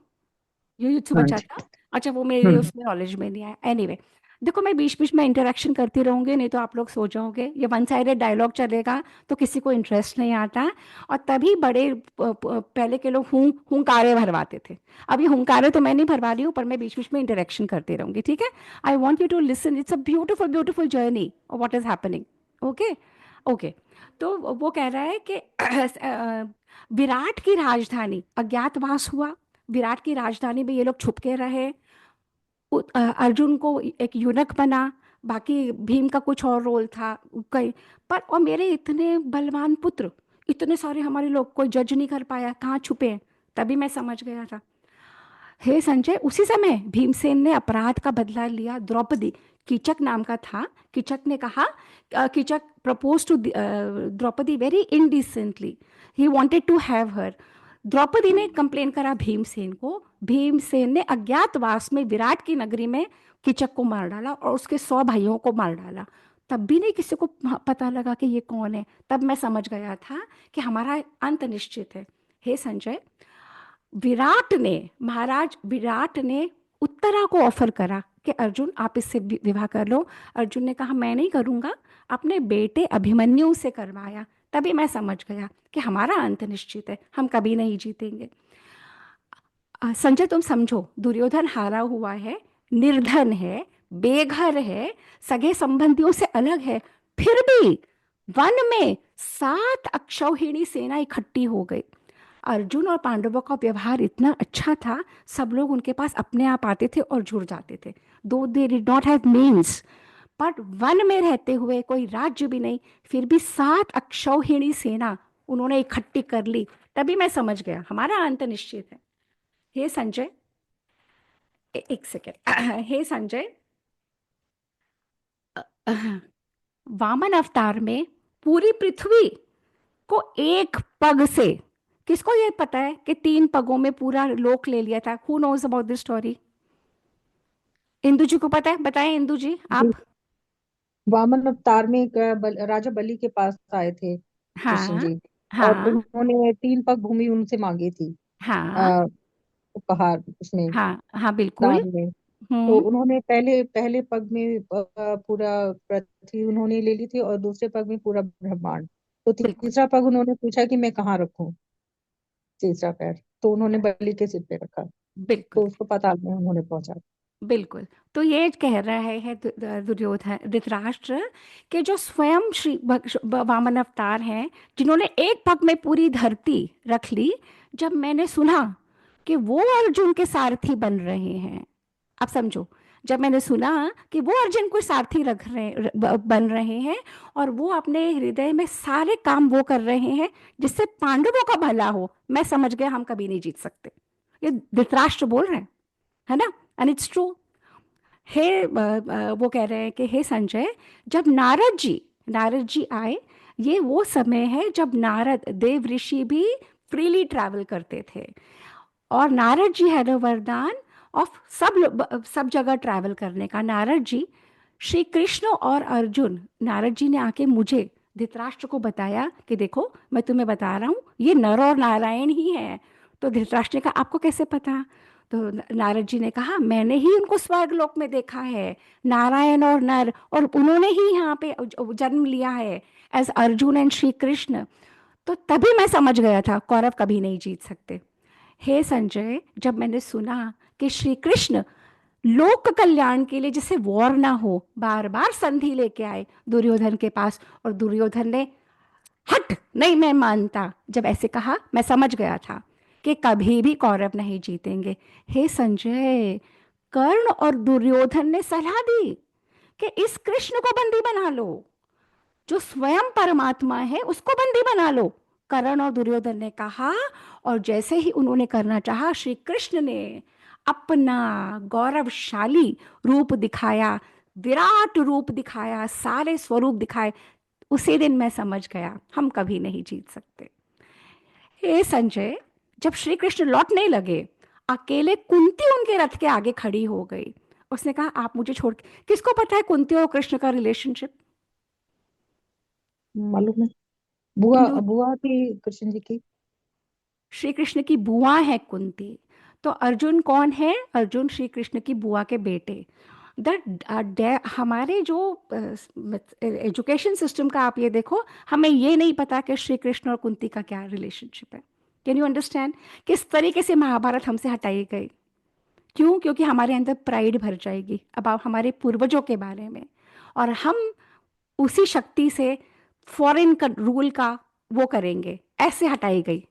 युयुत्सु हाँ बचा जी। था। अच्छा, वो मेरे उसमें नॉलेज में नहीं आया। एनीवे, देखो मैं बीच बीच में इंटरेक्शन करती रहूंगी, नहीं तो आप लोग सो जाओगे। ये वन साइडेड डायलॉग चलेगा तो किसी को इंटरेस्ट नहीं आता। और तभी बड़े पहले के लोग हुंकारे भरवाते थे। अब ये हुंकारे तो मैं नहीं भरवा रही हूँ, पर मैं बीच बीच में इंटरेक्शन करती रहूंगी, ठीक है? I want you to listen, it's a beautiful beautiful journey of what is happening. Okay, okay. तो वो कह रहा है कि विराट की राजधानी अज्ञातवास हुआ। विराट की राजधानी में ये लोग छुप के रहे। अर्जुन को एक यूनक बना, बाकी भीम का कुछ और रोल था कई। पर और मेरे इतने बलवान पुत्र, इतने सारे हमारे लोग, कोई जज नहीं कर पाया कहाँ छुपे हैं। तभी मैं समझ गया था। हे संजय, उसी समय भीमसेन ने अपराध का बदला लिया। द्रौपदी, कीचक नाम का था, कीचक ने कहा, Keechak propose to Draupadi very indecently, he wanted to have her. Draupadi ने कंप्लेन करा भीमसेन को। भीमसेन ने अज्ञातवास में विराट की नगरी में कीचक को मार डाला और उसके 100 भाइयों को मार डाला। तब भी नहीं किसी को पता लगा कि ये कौन है। तब मैं समझ गया था कि हमारा अंत निश्चित है। हे संजय, विराट ने, महाराज विराट ने उत्तरा को ऑफर करा कि अर्जुन आप इससे विवाह कर लो। अर्जुन ने कहा मैं नहीं करूंगा, अपने बेटे अभिमन्यु से करवाया। तभी मैं समझ गया कि हमारा अंत निश्चित है, हम कभी नहीं जीतेंगे। संजय तुम समझो, दुर्योधन हारा हुआ है, निर्धन है, बेघर है, सगे संबंधियों से अलग है, फिर भी वन में 7 अक्षौहिणी सेना इकट्ठी हो गई। अर्जुन और पांडवों का व्यवहार इतना अच्छा था, सब लोग उनके पास अपने आप आते थे और जुड़ जाते थे। दो they did not have means, but one में रहते हुए, कोई राज्य भी नहीं, फिर भी 7 अक्षौहिणी सेना उन्होंने इकट्ठी कर ली। तभी मैं समझ गया हमारा अंत निश्चित है। हे संजय, एक सेकेंड। हे संजय, वामन अवतार में पूरी पृथ्वी को एक पग से, किसको ये पता है कि 3 पगों में पूरा लोक ले लिया था? Who knows about this story? Indu ji को पता है? बताएं इंदु जी आप। जी, वामन अवतार में एक राजा बलि के पास आए थे कृष्ण हाँ, जी, और हाँ, उन्होंने 3 पग भूमि उनसे मांगी थी हाँ, आ, उपहार उसमें, हाँ, हाँ, बिल्कुल। दान में। तो हम्म, उन्होंने पहले पहले पग में पूरा पृथ्वी उन्होंने ले ली थी, और दूसरे पग में पूरा ब्रह्मांड। तो बिल्कुल, तीसरा पग उन्होंने पूछा कि मैं कहाँ रखूं तीसरा पैर, तो उन्होंने बलि के सिर पे रखा, बिल्कुल, तो उसको पाताल में उन्होंने पहुंचा। बिल्कुल। तो ये कह रहे हैं दुर्योधन, धृतराष्ट्र, कि जो स्वयं श्री वामन अवतार हैं, जिन्होंने एक पग में पूरी धरती रख ली। जब मैंने सुना कि वो अर्जुन के सारथी बन रहे हैं, आप समझो, जब मैंने सुना कि वो अर्जुन को सारथी रख रहे बन रहे हैं, और वो अपने हृदय में सारे काम वो कर रहे हैं जिससे पांडवों का भला हो, मैं समझ गया हम कभी नहीं जीत सकते। ये धृतराष्ट्र बोल रहे हैं, है ना? And it's true. हे वो कह रहे हैं कि हे संजय, जब नारद जी आए, ये वो समय है जब नारद देव ऋषि भी फ्रीली ट्रैवल करते थे। और नारद जी है वरदान ऑफ सब जगह ट्रैवल करने का। नारद जी, श्री कृष्ण और अर्जुन, नारद जी ने आके मुझे धृतराष्ट्र को बताया कि देखो मैं तुम्हें बता रहा हूँ ये नर और नारायण ही है। तो धृतराष्ट्र ने कहा आपको कैसे पता? तो नारद जी ने कहा मैंने ही उनको स्वर्ग लोक में देखा है, नारायण और नर, और उन्होंने ही यहाँ पे जन्म लिया है एज अर्जुन एंड श्री कृष्ण। तो तभी मैं समझ गया था कौरव कभी नहीं जीत सकते। हे संजय, जब मैंने सुना कि श्री कृष्ण लोक कल्याण के लिए जैसे वॉर ना हो बार बार संधि लेके आए दुर्योधन के पास, और दुर्योधन ने हट नहीं मैं मानता, जब ऐसे कहा मैं समझ गया था कि कभी भी कौरव नहीं जीतेंगे। हे संजय, कर्ण और दुर्योधन ने सलाह दी कि इस कृष्ण को बंदी बना लो, जो स्वयं परमात्मा है उसको बंदी बना लो। कर्ण और दुर्योधन ने कहा, और जैसे ही उन्होंने करना चाहा श्री कृष्ण ने अपना गौरवशाली रूप दिखाया, विराट रूप दिखाया, सारे स्वरूप दिखाए। उसी दिन मैं समझ गया हम कभी नहीं जीत सकते। हे संजय, जब श्री कृष्ण लौटने लगे, अकेले कुंती उनके रथ के आगे खड़ी हो गई। उसने कहा आप मुझे छोड़ के, किसको पता है कुंती और कृष्ण का रिलेशनशिप? मालूम है, बुआ हिंदू, बुआ थी कृष्ण जी की। श्री कृष्ण की बुआ है कुंती। तो अर्जुन कौन है? अर्जुन श्री कृष्ण की बुआ के बेटे। हमारे जो एजुकेशन सिस्टम का आप ये देखो, हमें ये नहीं पता कि श्री कृष्ण और कुंती का क्या रिलेशनशिप है। कैन यू अंडरस्टैंड किस तरीके से महाभारत हमसे हटाई गई? क्यों? क्योंकि हमारे अंदर प्राइड भर जाएगी अब आप हमारे पूर्वजों के बारे में, और हम उसी शक्ति से फॉरेन का रूल का वो करेंगे। ऐसे हटाई गई।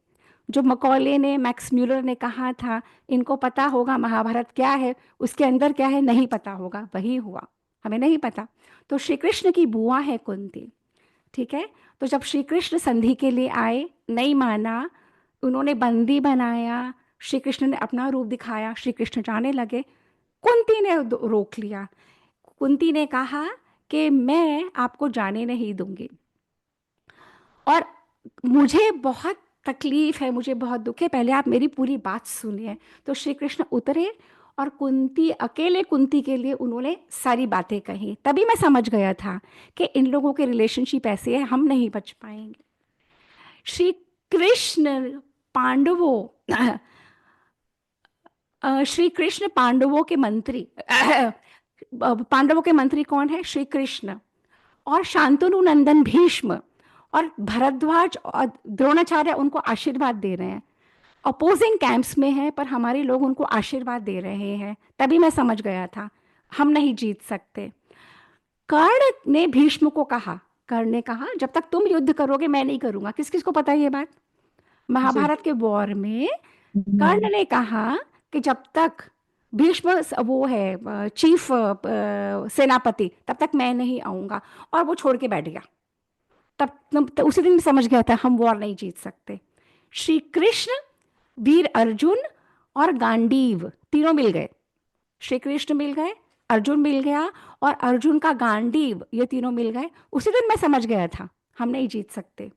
जो मकौले ने, मैक्स म्यूलर ने कहा था इनको पता होगा महाभारत क्या है, उसके अंदर क्या है नहीं पता होगा, वही हुआ, हमें नहीं पता। तो श्री कृष्ण की बुआ है कुंती, ठीक है। तो जब श्री कृष्ण संधि के लिए आए, नहीं माना, उन्होंने बंदी बनाया, श्री कृष्ण ने अपना रूप दिखाया, श्री कृष्ण जाने लगे, कुंती ने रोक लिया। कुंती ने कहा कि मैं आपको जाने नहीं दूंगी, और मुझे बहुत तकलीफ है, मुझे बहुत दुख है, पहले आप मेरी पूरी बात सुनिए। तो श्री कृष्ण उतरे और कुंती, अकेले कुंती के लिए उन्होंने सारी बातें कही। तभी मैं समझ गया था कि इन लोगों के रिलेशनशिप ऐसे है, हम नहीं बच पाएंगे। श्री कृष्ण पांडवों श्री कृष्ण पांडवों के मंत्री पांडवों के मंत्री कौन है? श्री कृष्ण और शांतनु नंदन भीष्म और भरद्वाज और द्रोणाचार्य उनको आशीर्वाद दे रहे हैं। अपोजिंग कैंप्स में हैं पर हमारे लोग उनको आशीर्वाद दे रहे हैं। तभी मैं समझ गया था हम नहीं जीत सकते। कर्ण ने भीष्म को कहा, कर्ण ने कहा जब तक तुम युद्ध करोगे मैं नहीं करूंगा। किस किस को पता है ये बात? महाभारत के वॉर में कर्ण ने कहा कि जब तक भीष्म वो है चीफ सेनापति, तब तक मैं नहीं आऊंगा, और वो छोड़ के बैठ गया। तब उसी दिन समझ गया था हम वॉर नहीं जीत सकते। श्री कृष्ण, वीर अर्जुन और गांडीव तीनों मिल गए। श्री कृष्ण मिल गए, अर्जुन मिल गया, और अर्जुन का गांडीव, ये तीनों मिल गए। उसी दिन मैं समझ गया था हम नहीं जीत सकते।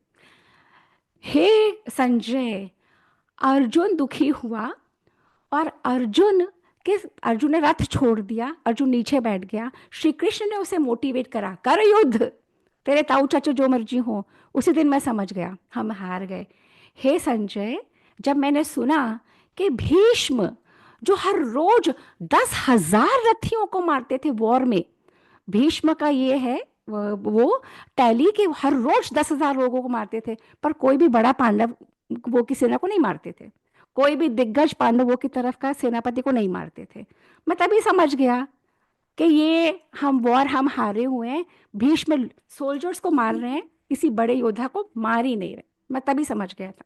हे संजय, अर्जुन दुखी हुआ और अर्जुन ने रथ छोड़ दिया, अर्जुन नीचे बैठ गया। श्री कृष्ण ने उसे मोटिवेट करा, कर युद्ध, तेरे ताऊ चाचा जो मर्जी हो। उसी दिन मैं समझ गया हम हार गए। हे संजय, जब मैंने सुना कि भीष्म जो हर रोज 10,000 रथियों को मारते थे वॉर में, भीष्म का ये है वो टैली के हर रोज 10,000 लोगों को मारते थे, पर कोई भी बड़ा पांडव वो की सेना को नहीं मारते थे, कोई भी दिग्गज पांडवों की तरफ का सेनापति को नहीं मारते थे। मैं तभी समझ गया कि ये हम हारे हुए हैं। भीष्म सोल्जर्स को मार रहे हैं, किसी बड़े योद्धा को मार ही नहीं रहे। मैं तभी समझ गया था।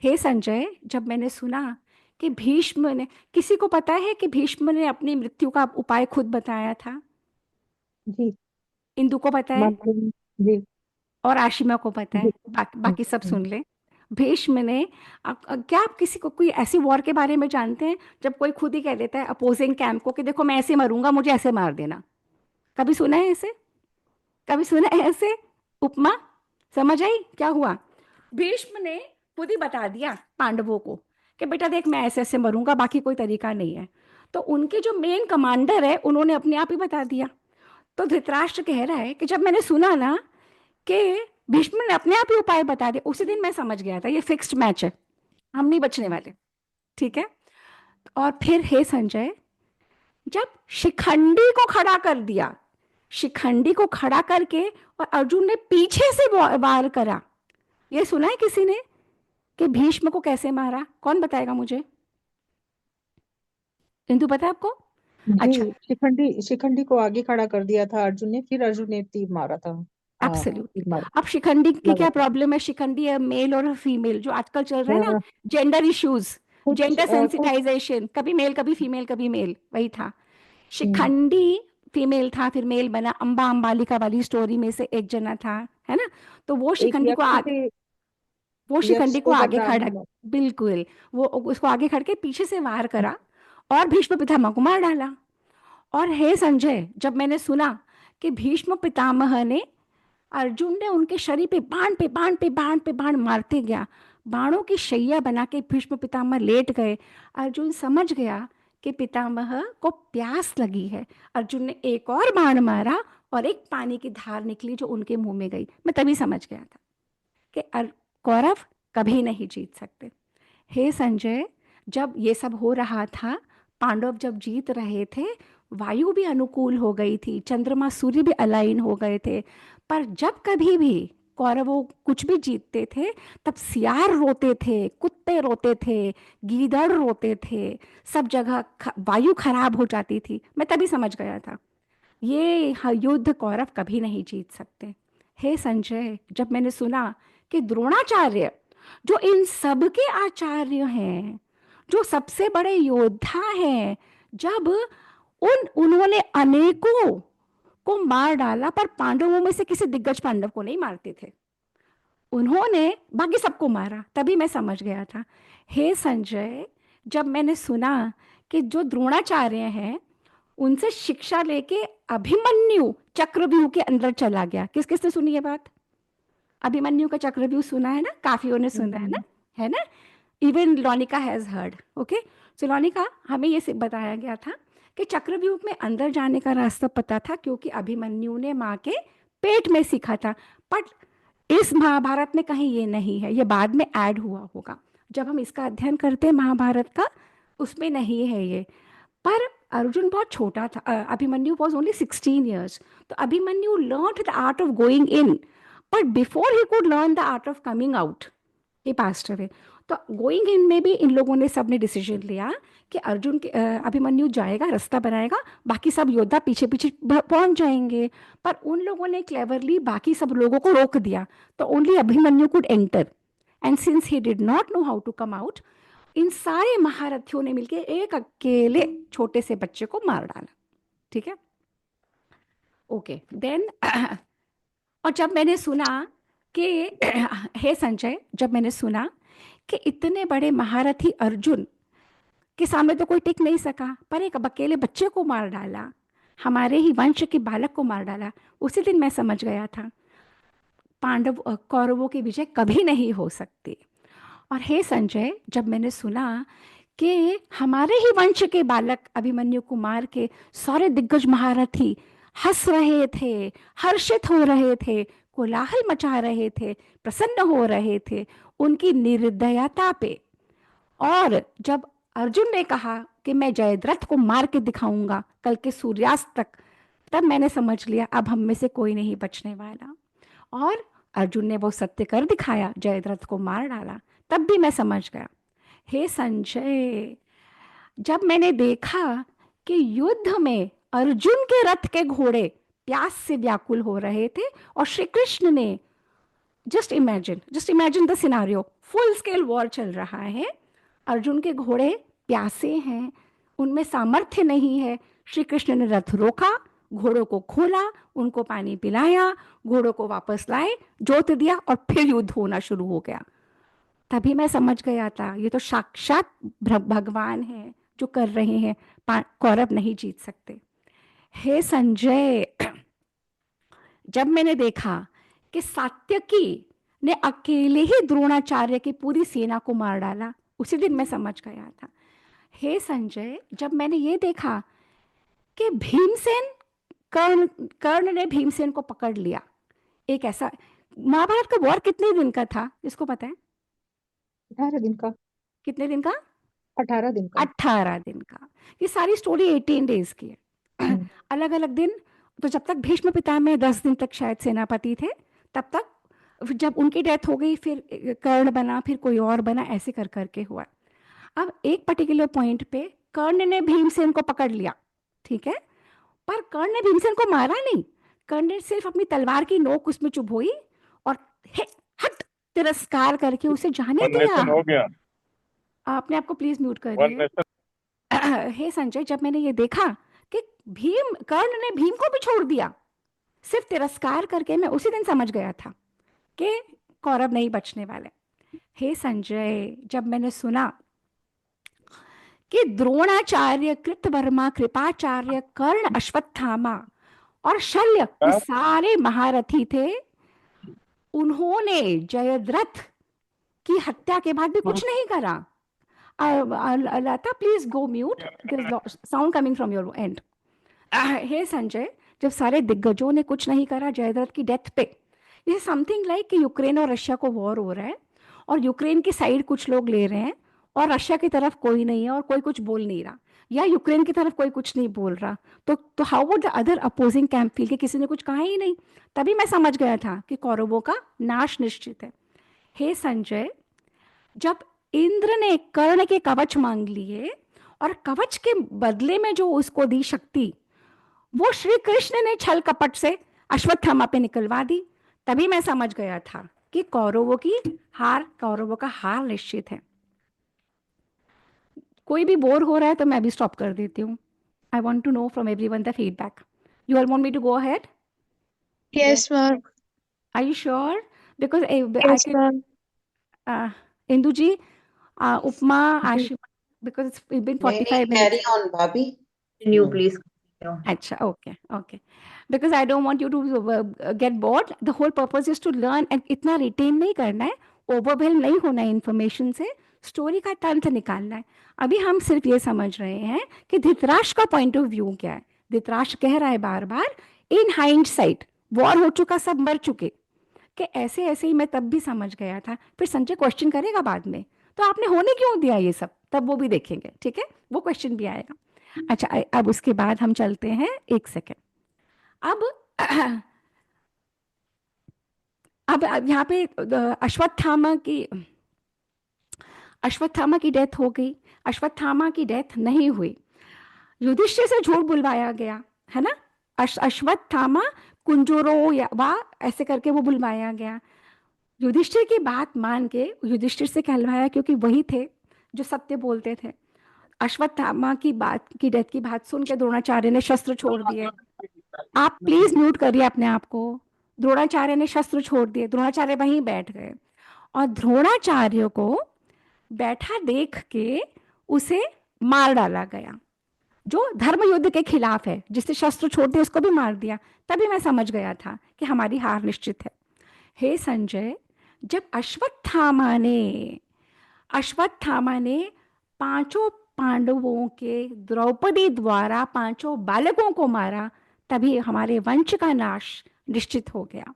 हे संजय, जब मैंने सुना कि भीष्म ने, किसी को पता है कि भीष्म ने अपनी मृत्यु का उपाय खुद बताया था? जी इंदु को पता है मालूम। जी और आशिमा को पता है, जी बाकी सब सुन ले। भीष्म ने क्या आप किसी को कोई ऐसी वॉर के बारे में जानते हैं जब कोई खुद ही कह देता है अपोजिंग कैंप को कि देखो मैं ऐसे मरूंगा, मुझे ऐसे मार देना? कभी सुना है ऐसे? कभी सुना है ऐसे? उपमा समझ आई क्या हुआ? भीष्म ने खुद ही बता दिया पांडवों को कि बेटा देख मैं ऐसे ऐसे मरूंगा, बाकी कोई तरीका नहीं है। तो उनके जो मेन कमांडर है उन्होंने अपने आप ही बता दिया। तो धृतराष्ट्र कह रहा है कि जब मैंने सुना ना कि भीष्म ने अपने आप ही उपाय बता दिए, उसी दिन मैं समझ गया था ये फिक्स्ड मैच है, हम नहीं बचने वाले। ठीक है। और फिर हे संजय, जब शिखंडी को खड़ा कर दिया, शिखंडी को खड़ा करके और अर्जुन ने पीछे से वार करा, ये सुना है किसी ने कि भीष्म को कैसे मारा? कौन बताएगा मुझे? इंदु पता है आपको? अच्छा। जी, शिखंडी को आगे खड़ा कर दिया था अर्जुन ने, फिर अर्जुन ने तीर मारा था। एब्सोल्युटली। तीर मारा अब शिखंडी की क्या लगातार। प्रॉब्लम है? शिखंडी है मेल और फीमेल, जो आजकल चल रहा है ना, अ, जेंडर इश्यूज, जेंडर कुछ सेंसिटाइजेशन, कभी मेल कभी फीमेल कभी मेल, वही था। हम्म, शिखंडी फीमेल था, फिर मेल बना। अंबा अंबालिका वाली स्टोरी में से एक जना था, है ना? तो वो एक शिखंडी को यक्ष थे, वो यक्ष शिखंडी को को आगे वरदान खड़ा, मिला। बिल्कुल, वो उसको आगे खड़ के पीछे से वार करा और भीष्म पितामह को मार डाला। और हे संजय, जब मैंने सुना कि भीष्म पितामह ने, अर्जुन ने उनके शरीर पे बाण पे बाण पे बाण पे बाण मारते गया, बाणों की शैया बना के भीष्म पितामह लेट गए, अर्जुन समझ गया कि पितामह को प्यास लगी है। अर्जुन ने एक और बाण मारा और एक पानी की धार निकली जो उनके मुंह में गई। मैं तभी समझ गया था कि कौरव कभी नहीं जीत सकते। हे संजय, जब ये सब हो रहा था, पांडव जब जीत रहे थे, वायु भी अनुकूल हो गई थी, चंद्रमा सूर्य भी अलाइन हो गए थे, पर जब कभी भी कौरवों कुछ भी जीतते थे, तब सियार रोते थे, कुत्ते रोते थे, गीदड़ रोते थे, सब जगह वायु खराब हो जाती थी। मैं तभी समझ गया था ये युद्ध कौरव कभी नहीं जीत सकते। हे संजय, जब मैंने सुना कि द्रोणाचार्य, जो इन सब के आचार्य हैं, जो सबसे बड़े योद्धा हैं, जब उन्होंने अनेकों को मार डाला, पर पांडवों में से किसी दिग्गज पांडव को नहीं मारते थे, उन्होंने बाकी सबको मारा, तभी मैं समझ गया था। हे संजय, जब मैंने सुना कि जो द्रोणाचार्य हैं, उनसे शिक्षा लेके अभिमन्यु चक्रव्यूह के अंदर चला गया। किस किसने सुनी ये बात? अभिमन्यु का चक्रव्यूह सुना है ना? काफियों ने सुना है ना? है ना? Even Lonika has heard. Okay, so Lonika, हमें ये बताया गया था कि चक्रव्यूह में अंदर जाने का रास्ता पता था, क्योंकि अभिमन्यु ने माँ के पेट में सीखा था। बट इस महाभारत में कहीं ये नहीं है, ये बाद में ऐड हुआ होगा। जब हम इसका अध्ययन करते हैं महाभारत का, उसमें नहीं है ये। पर अर्जुन बहुत छोटा था, अभिमन्यु वॉज ओनली 16 ईयर्स। तो Abhimanyu learn the art of going in, but before he could learn the art of coming out, he passed away. तो गोइंग इन में भी इन लोगों ने सबने डिसीजन लिया कि अर्जुन के अभिमन्यु जाएगा, रास्ता बनाएगा, बाकी सब योद्धा पीछे पीछे पहुंच जाएंगे। पर उन लोगों ने क्लेवरली बाकी सब लोगों को रोक दिया, तो only Abhimanyu could enter. And since he did not know how to come out, इन सारे महारथियों ने मिलकर एक अकेले छोटे से बच्चे को मार डाला। ठीक है, ओके देन। और जब मैंने सुना कि हे संजय, जब मैंने सुना कि इतने बड़े महारथी अर्जुन के सामने तो कोई टिक नहीं सका, पर एक अकेले बच्चे को मार डाला, हमारे ही वंश के बालक को मार डाला, उसी दिन मैं समझ गया था कौरवों की विजय कभी नहीं हो सकती। और हे संजय, जब मैंने सुना कि हमारे ही वंश के बालक अभिमन्यु को मार के सारे दिग्गज महारथी हंस रहे थे, हर्षित हो रहे थे, कोलाहल मचा रहे थे, प्रसन्न हो रहे थे उनकी निर्दयता पे, और जब अर्जुन ने कहा कि मैं जयद्रथ को मार के दिखाऊंगा कल के सूर्यास्त तक, तब मैंने समझ लिया अब हम में से कोई नहीं बचने वाला। और अर्जुन ने वो सत्य कर दिखाया, जयद्रथ को मार डाला, तब भी मैं समझ गया। हे संजय, जब मैंने देखा कि युद्ध में अर्जुन के रथ के घोड़े प्यास से व्याकुल हो रहे थे, और श्री कृष्ण ने, just imagine the scenario, full scale war चल रहा है, अर्जुन के घोड़े प्यासे हैं, उनमें सामर्थ्य नहीं है। श्री कृष्ण ने रथ रोका, घोड़ों को खोला, उनको पानी पिलाया, घोड़ों को वापस लाए, जोत दिया, और फिर युद्ध होना शुरू हो गया। तभी मैं समझ गया था ये तो साक्षात भगवान है जो कर रहे हैं, कौरव नहीं जीत सकते। हे संजय, जब मैंने देखा कि सात्यकी ने अकेले ही द्रोणाचार्य की पूरी सेना को मार डाला, उसी दिन मैं समझ गया था। हे संजय, जब मैंने ये देखा कि भीमसेन, कर्ण कर्ण ने भीमसेन को पकड़ लिया, एक ऐसा, महाभारत का वॉर कितने दिन का था, इसको पता है? 18 दिन का। कितने दिन का? 18 दिन का। 18 दिन का। ये सारी स्टोरी 18 डेज की है। हम्म, अलग अलग दिन। तो जब तक भीष्म पितामह 10 दिन तक शायद सेनापति थे, तब तक, फिर जब उनकी डेथ हो गई फिर कर्ण बना, फिर कोई और बना, ऐसे कर करके हुआ। अब एक पर्टिकुलर पॉइंट पे कर्ण ने भीमसेन को पकड़ लिया, ठीक है, पर कर्ण ने भीमसेन को मारा नहीं। कर्ण ने सिर्फ अपनी तलवार की नोक उसमें चुभोई और हट तिरस्कार करके उसे जाने दिया। हो गया। आपने आपको प्लीज म्यूट करिए। हे संजय, जब मैंने ये देखा कि कर्ण ने भीम को भी छोड़ दिया सिर्फ तिरस्कार करके, मैं उसी दिन समझ गया था कि कौरव नहीं बचने वाले। हे संजय, जब मैंने सुना कि द्रोणाचार्य, कृतवर्मा, कृपाचार्य, कर्ण, अश्वत्थामा और शल्य, ये सारे महारथी थे, उन्होंने जयद्रथ की हत्या के बाद भी कुछ नहीं करा। Lata, please go mute, there is sound coming from your end. हे संजय, जब सारे दिग्गजों ने कुछ नहीं करा जयद्रथ की डेथ पे, ये समथिंग लाइक कि यूक्रेन और रशिया को वॉर हो रहा है और यूक्रेन की साइड कुछ लोग ले रहे हैं और रशिया की तरफ कोई नहीं है और कोई कुछ बोल नहीं रहा, या यूक्रेन की तरफ कोई कुछ नहीं बोल रहा, तो how would the other opposing camp feel कि किसी ने कुछ कहा ही नहीं। तभी मैं समझ गया था कि कौरवों का नाश निश्चित है। हे संजय, जब इंद्र ने कर्ण के कवच मांग लिए और कवच के बदले में जो उसको दी शक्ति, वो श्री कृष्ण ने छल कपट से अश्वत्थामा पे निकलवा दी, तभी मैं समझ गया था कि कौरवों का हार निश्चित है। कोई भी बोर हो रहा है तो मैं भी स्टॉप कर देती हूँ। I want to know from everyone the feedback. You all want me to go ahead? Yes, ma'am. Are you sure? Because I Yes, can, ma'am. Indu ji, Upma, Ashima, because it's been 45 minutes. Carry on, Bhabhi. Continue, please continue. Acha, okay. Because I don't want you to get bored. The whole purpose is to learn and इतना retain नहीं करना है, overwhelm नहीं होना है information से, story का तंत्र निकालना है। अभी हम सिर्फ ये समझ रहे हैं कि धृतराष्ट्र का पॉइंट ऑफ व्यू क्या है। धृतराष्ट्र कह रहा है बार बार, इन हाइंडसाइट, वॉर हो चुका, सब मर चुके, कि ऐसे ऐसे ही मैं तब भी समझ गया था। फिर संजय क्वेश्चन करेगा बाद में, तो आपने होने क्यों दिया ये सब, तब वो भी देखेंगे, ठीक है, वो क्वेश्चन भी आएगा। अच्छा, अब उसके बाद हम चलते हैं, एक सेकेंड। अब यहाँ पे अश्वत्थामा की डेथ हो गई। अश्वत्थामा की डेथ नहीं हुई, युधिष्ठिर से झूठ बुलवाया गया है ना। अश्वत्थामा कुंजरो या वा ऐसे करके वो बुलवाया गया। युधिष्ठिर की बात मान के युधिष्ठिर से कहलवाया, क्योंकि वही थे जो सत्य बोलते थे। अश्वत्थामा की डेथ की बात सुन के द्रोणाचार्य ने शस्त्र छोड़ दिए। आप प्लीज म्यूट करिए अपने आप को। द्रोणाचार्य ने शस्त्र छोड़ दिए, द्रोणाचार्य वहीं बैठ गए और द्रोणाचार्य को बैठा देख के उसे मार डाला गया, जो धर्म युद्ध के खिलाफ है। जिसने शस्त्र छोड़ दिए उसको भी मार दिया। तभी मैं समझ गया था कि हमारी हार निश्चित है। हे संजय, जब अश्वत्थामा ने 5 पांडवों के द्रौपदी द्वारा 5 बालकों को मारा, तभी हमारे वंश का नाश निश्चित हो गया।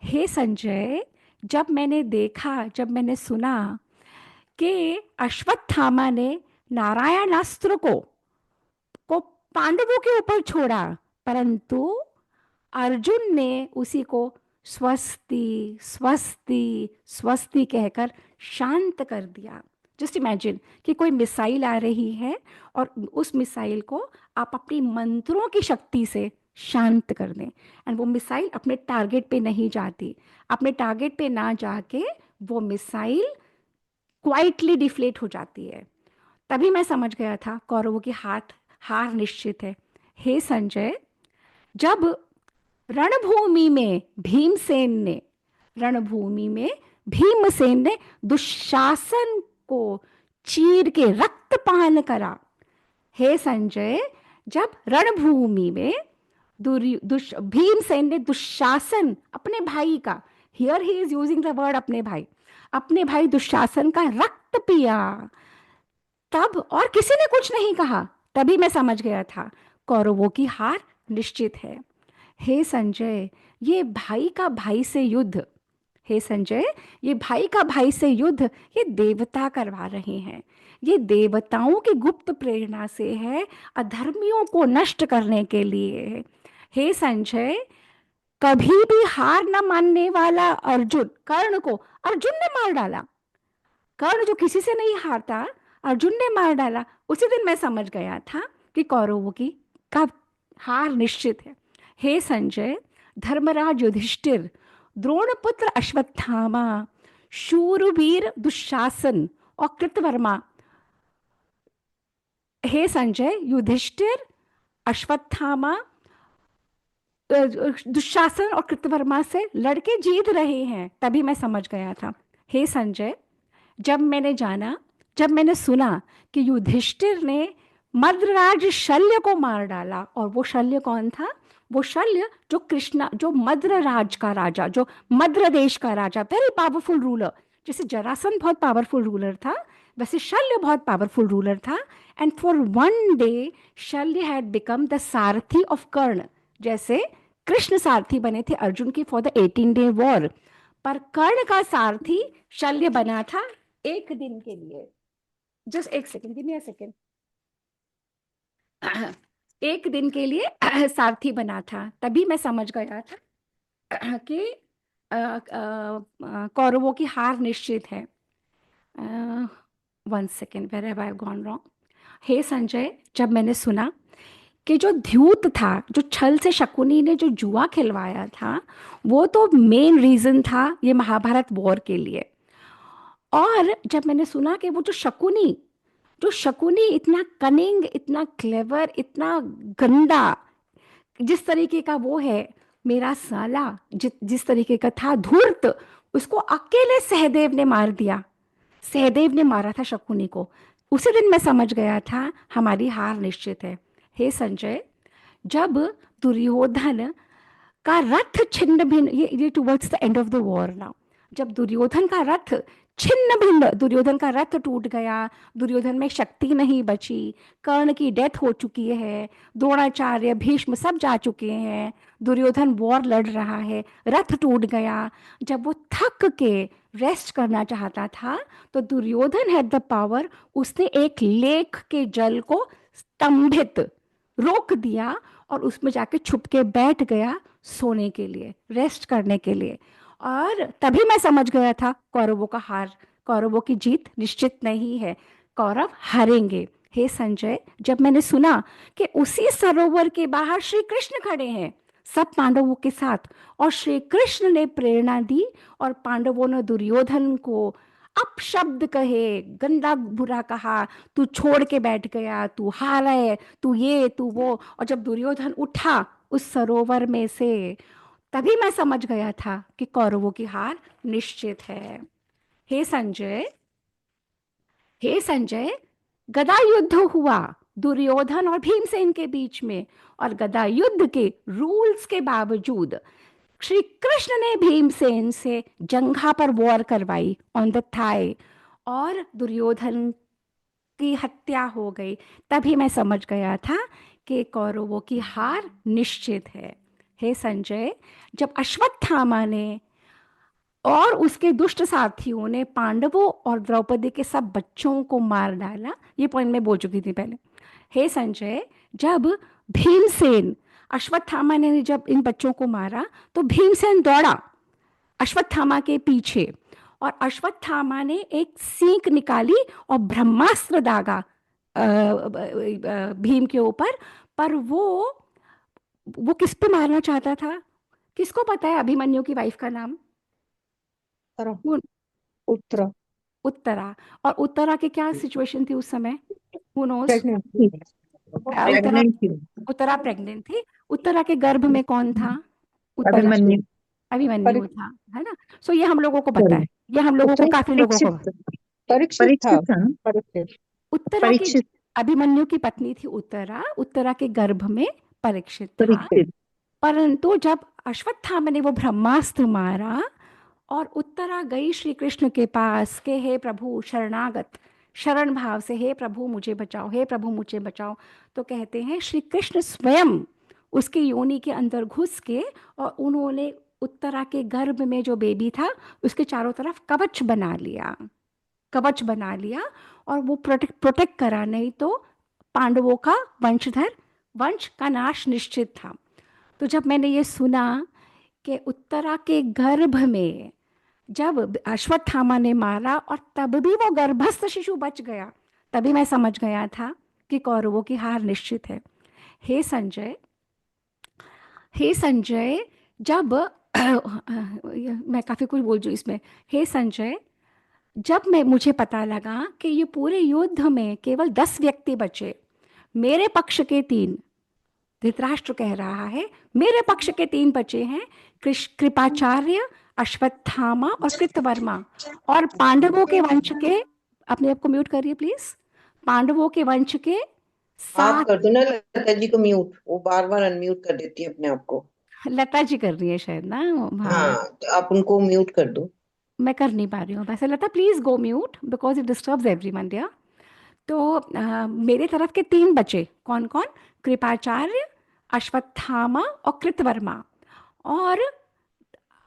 हे संजय, जब मैंने सुना कि अश्वत्थामा ने नारायणास्त्र को पांडवों के ऊपर छोड़ा, परंतु अर्जुन ने उसी को स्वस्ति स्वस्ति स्वस्ति कहकर शांत कर दिया। जस्ट इमेजिन कि कोई मिसाइल आ रही है और उस मिसाइल को आप अपनी मंत्रों की शक्ति से शांत कर दें, एंड वो मिसाइल अपने टारगेट पे नहीं जाती। अपने टारगेट पे ना जाके वो मिसाइल क्वाइटली डिफ्लेट हो जाती है। तभी मैं समझ गया था कौरवों की हार निश्चित है। हे संजय, जब रणभूमि में भीमसेन ने दुशासन को चीर के रक्तपान करा। हे संजय, जब रणभूमि में भीमसेन ने दुशासन, अपने भाई का, here he is using the word अपने भाई दुशासन का रक्त रक्त पिया। तब और किसी ने कुछ नहीं कहा, तभी मैं समझ गया था कौरवों की हार निश्चित है। हे संजय, ये भाई का भाई से युद्ध, हे संजय, ये भाई का भाई से युद्ध ये देवता करवा रहे हैं। ये देवताओं की गुप्त प्रेरणा से है, अधर्मियों को नष्ट करने के लिए है। हे संजय, कभी भी हार न मानने वाला अर्जुन, कर्ण को अर्जुन ने मार डाला। कर्ण जो किसी से नहीं हारता, अर्जुन ने मार डाला। उसी दिन मैं समझ गया था कि कौरवों की का हार निश्चित है। हे संजय, धर्मराज युधिष्ठिर, द्रोणपुत्र अश्वत्थामा, शूरवीर दुशासन और कृतवर्मा, हे संजय, युधिष्ठिर, अश्वत्थामा, दुशासन और कृतवर्मा से लड़के जीत रहे हैं। तभी मैं समझ गया था। हे संजय, जब मैंने सुना कि युधिष्ठिर ने मद्रराज शल्य को मार डाला, और वो शल्य कौन था? वो शल्य जो मद्रराज का राजा, जो मद्र देश का राजा, वेरी पावरफुल रूलर। जैसे जरासंध बहुत पावरफुल रूलर था, वैसे शल्य बहुत पावरफुल रूलर था। एंड फॉर वन डे शल्य had become the Sarathi of कर्ण, जैसे कृष्ण सारथी बने थे अर्जुन की फॉर द 18-day वॉर, पर कर्ण का सारथी शल्य बना था एक दिन के लिए। जस्ट एक second, give me a second. एक दिन के लिए सारथी बना था। तभी मैं समझ गया था कि कौरवों की हार निश्चित है। 1 second, where have I gone wrong? हे संजय, जब मैंने सुना कि जो द्यूत था, जो छल से शकुनी ने जो जुआ खिलवाया था, वो तो मेन रीजन था ये महाभारत वॉर के लिए। और जब मैंने सुना कि वो जो शकुनी इतना कनिंग, इतना क्लेवर, इतना गंदा, जिस तरीके का वो है मेरा साला, जिस तरीके का था धूर्त, उसको अकेले सहदेव ने मार दिया। सहदेव ने मारा था शकुनी को। उसी दिन मैं समझ गया था हमारी हार निश्चित है। हे संजय, जब दुर्योधन का रथ छिन्न भिन्न, ये towards the end of the war now, जब दुर्योधन का रथ छिन्न भिन्न, दुर्योधन का रथ टूट गया, दुर्योधन में शक्ति नहीं बची, कर्ण की डेथ हो चुकी है, द्रोणाचार्य, भीष्म सब जा चुके हैं, दुर्योधन वॉर लड़ रहा है, रथ टूट गया। जब वो थक के रेस्ट करना चाहता था, तो दुर्योधन हैड द पावर, उसने एक लेक के जल को स्तंभित रोक दिया और उसमें जाके छुप के बैठ गया सोने के लिए, रेस्ट करने के लिए। और तभी मैं समझ गया था कौरवों की जीत निश्चित नहीं है, कौरव हारेंगे। हे संजय, जब मैंने सुना कि उसी सरोवर के बाहर श्री कृष्ण खड़े हैं सब पांडवों के साथ, और श्री कृष्ण ने प्रेरणा दी और पांडवों ने दुर्योधन को अपशब्द कहे, गंदा बुरा कहा, तू छोड़ के बैठ गया, तू हारा है, तू ये तू वो। और जब दुर्योधन उठा उस सरोवर में से, तभी मैं समझ गया था कि कौरवों की हार निश्चित है। हे संजय, गदा युद्ध हुआ दुर्योधन और भीमसेन के बीच में, और गदा युद्ध के रूल्स के बावजूद श्री कृष्ण ने भीमसेन से जंघा पर वॉर करवाई, ऑन द थाई, और दुर्योधन की हत्या हो गई। तभी मैं समझ गया था कि कौरवों की हार निश्चित है। हे संजय, जब अश्वत्थामा ने और उसके दुष्ट साथियों ने पांडवों और द्रौपदी के सब बच्चों को मार डाला, ये पॉइंट मैं बोल चुकी थी पहले। हे संजय, जब भीमसेन, अश्वत्थामा ने जब इन बच्चों को मारा, तो भीमसेन दौड़ा अश्वत्थामा के पीछे, और अश्वत्थामा ने एक सींक निकाली और ब्रह्मास्त्र दागा भीम के ऊपर। पर वो किस पे मारना चाहता था? किसको पता है अभिमन्यु की वाइफ का नाम? उत्तरा। उत्तरा। और उत्तरा के क्या सिचुएशन थी उस समय? Who knows? उत्तरा प्रेग्नेंट थी। उत्तरा के गर्भ में कौन था? अभिमन्यु था, है ना? सो ये हम लोगों को पता है, ये हम लोगों को, काफी लोगों को। परीक्षित था। उत्तरा की, अभिमन्यु की पत्नी थी उत्तरा, उत्तरा के गर्भ में परीक्षित था। परंतु जब अश्वत्थामा ने वो ब्रह्मास्त्र मारा और उत्तरा गई श्री कृष्ण के पास के हे प्रभु शरणागत, शरण भाव से, हे प्रभु मुझे बचाओ, हे प्रभु मुझे बचाओ। तो कहते हैं श्री कृष्ण स्वयं उसकी योनि के अंदर घुस के और उन्होंने उत्तरा के गर्भ में जो बेबी था उसके चारों तरफ कवच बना लिया, कवच बना लिया, और वो प्रोटेक्ट करा, नहीं तो पांडवों का वंश का नाश निश्चित था। तो जब मैंने ये सुना कि उत्तरा के गर्भ में जब अश्वत्थामा ने मारा और तब भी वो गर्भस्थ शिशु बच गया, तभी मैं समझ गया था कि कौरवों की हार निश्चित है। हे संजय, जब मैं काफ़ी कुछ बोल जूँ इसमें। हे संजय, जब मुझे पता लगा कि ये पूरे युद्ध में केवल 10 व्यक्ति बचे, मेरे पक्ष के 3, धृतराष्ट्र कह रहा है मेरे पक्ष के 3 बचे हैं, कृपाचार्य, अश्वत्थामा और कृतवर्मा, और पांडवों के वंश के, अपने आप को म्यूट करिए प्लीज, पांडवों के वंश के आप 7। कर दो ना लता जी को म्यूट, वो बार बार अनम्यूट कर देती है अपने आप को। लता जी कर रही है शायद ना। हाँ, तो आप उनको म्यूट कर दो। मैं कर नहीं पा रही हूँ वैसे। Lata please go mute because it disturbs everyone dear. तो मेरे तरफ के 3 बचे, कौन कौन? कृपाचार्य, अश्वत्थामा और कृतवर्मा। और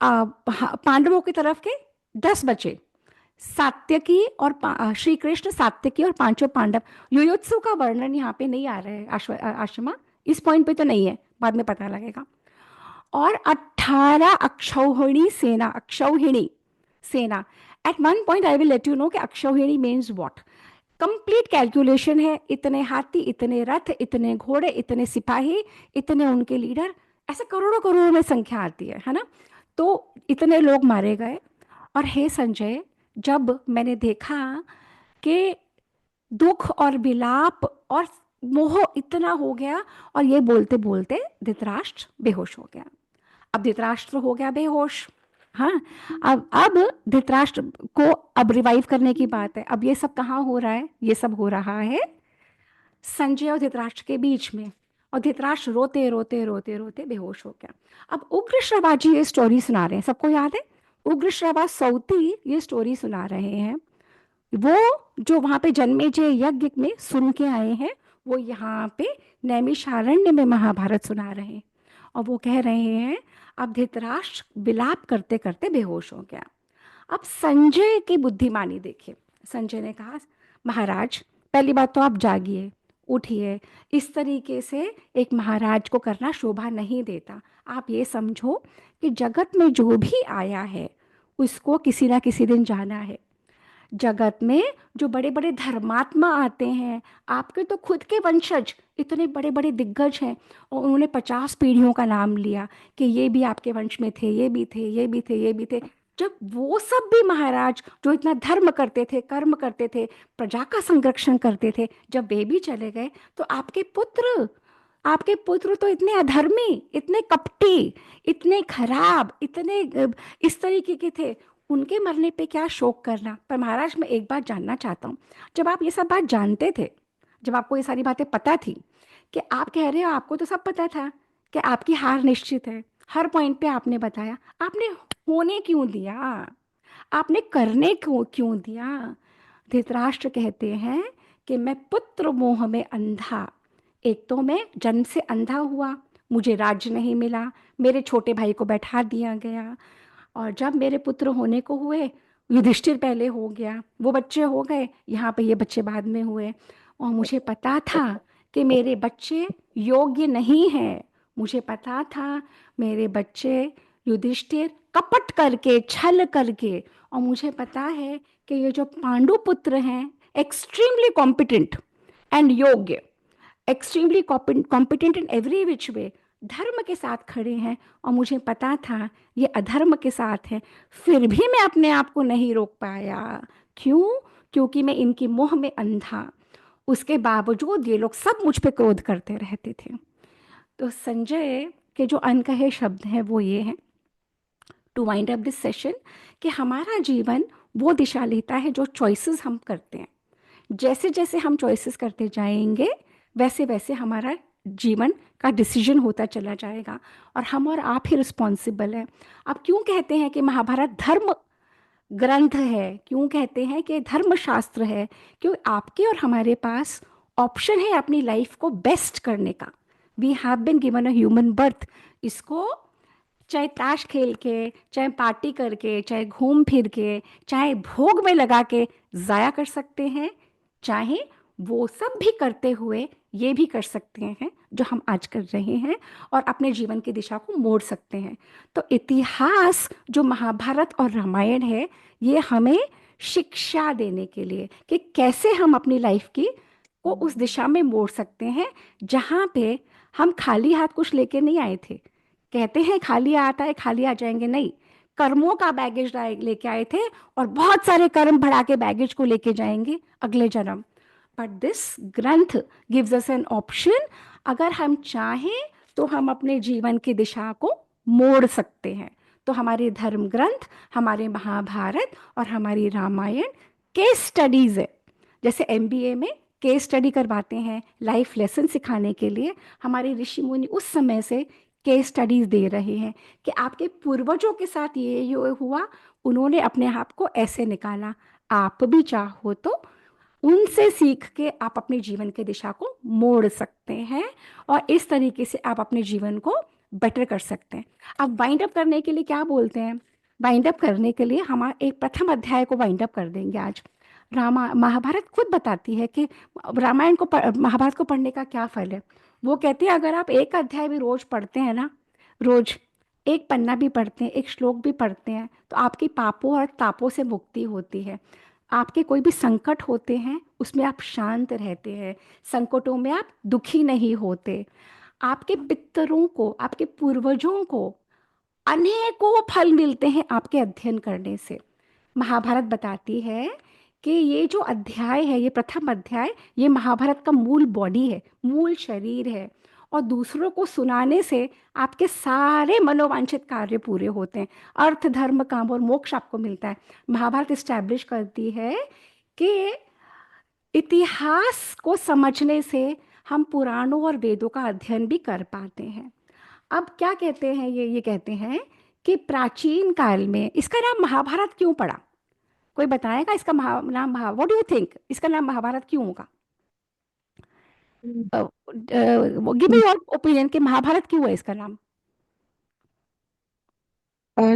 पांडवों की तरफ के 10 बचे, सात्यकी और श्री कृष्ण, सात्यकी और 5 पांडव। युयुत्सु का वर्णन यहाँ पे नहीं आ रहा है आशिमा, इस पॉइंट पे तो नहीं है, बाद में पता लगेगा। और 18 अक्षौहिणी सेना। At one point I will let you know कि अक्षौहिणी मीन्स व्हाट। कंप्लीट कैलकुलेशन है, इतने हाथी, इतने रथ, इतने घोड़े, इतने सिपाही, इतने उनके लीडर, ऐसे करोड़ों करोड़ों में संख्या आती है ना। तो इतने लोग मारे गए। और हे संजय, जब मैंने देखा कि दुख और विलाप और मोह इतना हो गया, और ये बोलते बोलते धृतराष्ट्र बेहोश हो गया। अब धृतराष्ट्र हो गया बेहोश। हाँ, अब धृतराष्ट्र को अब रिवाइव करने की बात है। अब ये सब कहाँ हो रहा है? ये सब हो रहा है संजय और धृतराष्ट्र के बीच में, और धृतराष्ट्र रोते रोते रोते रोते बेहोश हो गया। अब उग्र श्रवा जी ये स्टोरी सुना रहे हैं, सबको याद है? उग्र श्रवा सौती ये स्टोरी सुना रहे हैं। वो जो वहां पे जन्मेजय यज्ञ में सुन के आए हैं, वो यहाँ पे नैमिषारण्य में महाभारत सुना रहे हैं। और वो कह रहे हैं अब धृतराष्ट्र विलाप करते करते बेहोश हो गया। अब संजय की बुद्धिमानी देखिए। संजय ने कहा, महाराज पहली बात तो आप जागिए, उठिए, इस तरीके से एक महाराज को करना शोभा नहीं देता। आप ये समझो कि जगत में जो भी आया है उसको किसी ना किसी दिन जाना है। जगत में जो बड़े बड़े धर्मात्मा आते हैं, आपके तो खुद के वंशज इतने बड़े बड़े दिग्गज हैं, और उन्होंने 50 पीढ़ियों का नाम लिया कि ये भी आपके वंश में थे, ये भी थे, ये भी थे, ये भी थे। जब वो सब भी महाराज जो इतना धर्म करते थे, कर्म करते थे, प्रजा का संरक्षण करते थे, जब वे भी चले गए, तो आपके पुत्र तो इतने अधर्मी, इतने कपटी, इतने खराब, इतने इस तरीके के थे, उनके मरने पे क्या शोक करना। पर महाराज मैं एक बात जानना चाहता हूँ, जब आप ये सब बात जानते थे, जब आपको ये सारी बातें पता थी, कि आप कह रहे हो आपको तो सब पता था कि आपकी हार निश्चित है, हर पॉइंट पे आपने बताया, आपने होने क्यों दिया? आपने करने क्यों दिया? धृतराष्ट्र कहते हैं कि मैं पुत्र मोह में अंधा, एक तो मैं जन्म से अंधा हुआ, मुझे राज्य नहीं मिला, मेरे छोटे भाई को बैठा दिया गया, और जब मेरे पुत्र होने को हुए, युधिष्ठिर पहले हो गया, वो बच्चे हो गए, यहाँ पे ये बच्चे बाद में हुए, और मुझे पता था कि मेरे बच्चे योग्य नहीं हैं, मुझे पता था मेरे बच्चे युधिष्ठिर कपट करके, छल करके, और मुझे पता है कि ये जो पांडु पुत्र हैं एक्सट्रीमली कॉम्पिटेंट एंड योग्य, extremely competent in every which way, धर्म के साथ खड़े हैं, और मुझे पता था ये अधर्म के साथ है, फिर भी मैं अपने आप को नहीं रोक पाया। क्यों? क्योंकि मैं इनकी मोह में अंधा, उसके बावजूद ये लोग सब मुझ पे क्रोध करते रहते थे। तो संजय के जो अनकहे शब्द हैं वो ये हैं, to wind up this session, कि हमारा जीवन वो दिशा लेता है जो चॉइसेस हम करते हैं। जैसे जैसे हम चॉइसेस करते जाएंगे वैसे वैसे हमारा जीवन का डिसीजन होता चला जाएगा और हम और आप ही रिस्पॉन्सिबल हैं। अब क्यों कहते हैं कि महाभारत धर्म ग्रंथ है, क्यों कहते हैं कि धर्मशास्त्र है? क्यों आपके और हमारे पास ऑप्शन है अपनी लाइफ को बेस्ट करने का। We have been given a human birth. इसको चाहे ताश खेल के, चाहे पार्टी करके, चाहे घूम फिर के, चाहे भोग में लगा के ज़ाया कर सकते हैं, चाहे वो सब भी करते हुए ये भी कर सकते हैं जो हम आज कर रहे हैं और अपने जीवन की दिशा को मोड़ सकते हैं। तो इतिहास जो महाभारत और रामायण है, ये हमें शिक्षा देने के लिए कि कैसे हम अपनी लाइफ की को उस दिशा में मोड़ सकते हैं जहाँ पे हम खाली हाथ कुछ लेके नहीं आए थे। कहते हैं खाली आता है खाली आ जाएंगे, नहीं, कर्मों का बैगेज लेके आए थे और बहुत सारे कर्म बढ़ा के बैगेज को लेके जाएंगे अगले जन्म। बट दिस ग्रंथ गिव्स अस एन ऑप्शन। अगर हम चाहें तो हम अपने जीवन की दिशा को मोड़ सकते हैं। तो हमारे धर्म ग्रंथ, हमारे महाभारत और हमारी रामायण केस स्टडीज है। जैसे एमबीए में केस स्टडी करवाते हैं लाइफ लेसन सिखाने के लिए, हमारे ऋषि मुनि उस समय से केस स्टडीज दे रहे हैं कि आपके पूर्वजों के साथ ये हुआ, उन्होंने अपने आप को ऐसे निकाला। आप भी चाहो तो उनसे सीख के आप अपने जीवन की दिशा को मोड़ सकते हैं और इस तरीके से आप अपने जीवन को बेटर कर सकते हैं। अब वाइंड अप करने के लिए क्या बोलते हैं? वाइंड अप करने के लिए हम एक प्रथम अध्याय को वाइंड अप कर देंगे आज। महाभारत खुद बताती है कि रामायण को महाभारत को पढ़ने का क्या फल है। वो कहते हैं अगर आप एक अध्याय भी रोज पढ़ते हैं ना, रोज एक पन्ना भी पढ़ते हैं, एक श्लोक भी पढ़ते हैं, तो आपकी पापों और तापों से मुक्ति होती है। आपके कोई भी संकट होते हैं उसमें आप शांत रहते हैं, संकटों में आप दुखी नहीं होते। आपके पितरों को, आपके पूर्वजों को अनेकों फल मिलते हैं आपके अध्ययन करने से। महाभारत बताती है कि ये जो अध्याय है, ये प्रथम अध्याय, ये महाभारत का मूल बॉडी है, मूल शरीर है और दूसरों को सुनाने से आपके सारे मनोवांछित कार्य पूरे होते हैं। अर्थ, धर्म, काम और मोक्ष आपको मिलता है। महाभारत इस्टेब्लिश करती है कि इतिहास को समझने से हम पुराणों और वेदों का अध्ययन भी कर पाते हैं। अब क्या कहते हैं ये कहते हैं कि प्राचीन काल में इसका नाम महाभारत क्यों पड़ा? कोई बताएगा इसका नाम? व्हाट डू यू थिंक, इसका नाम महाभारत क्यों होगा? गिव मी योर ओपिनियन कि महाभारत क्यों है इसका नाम?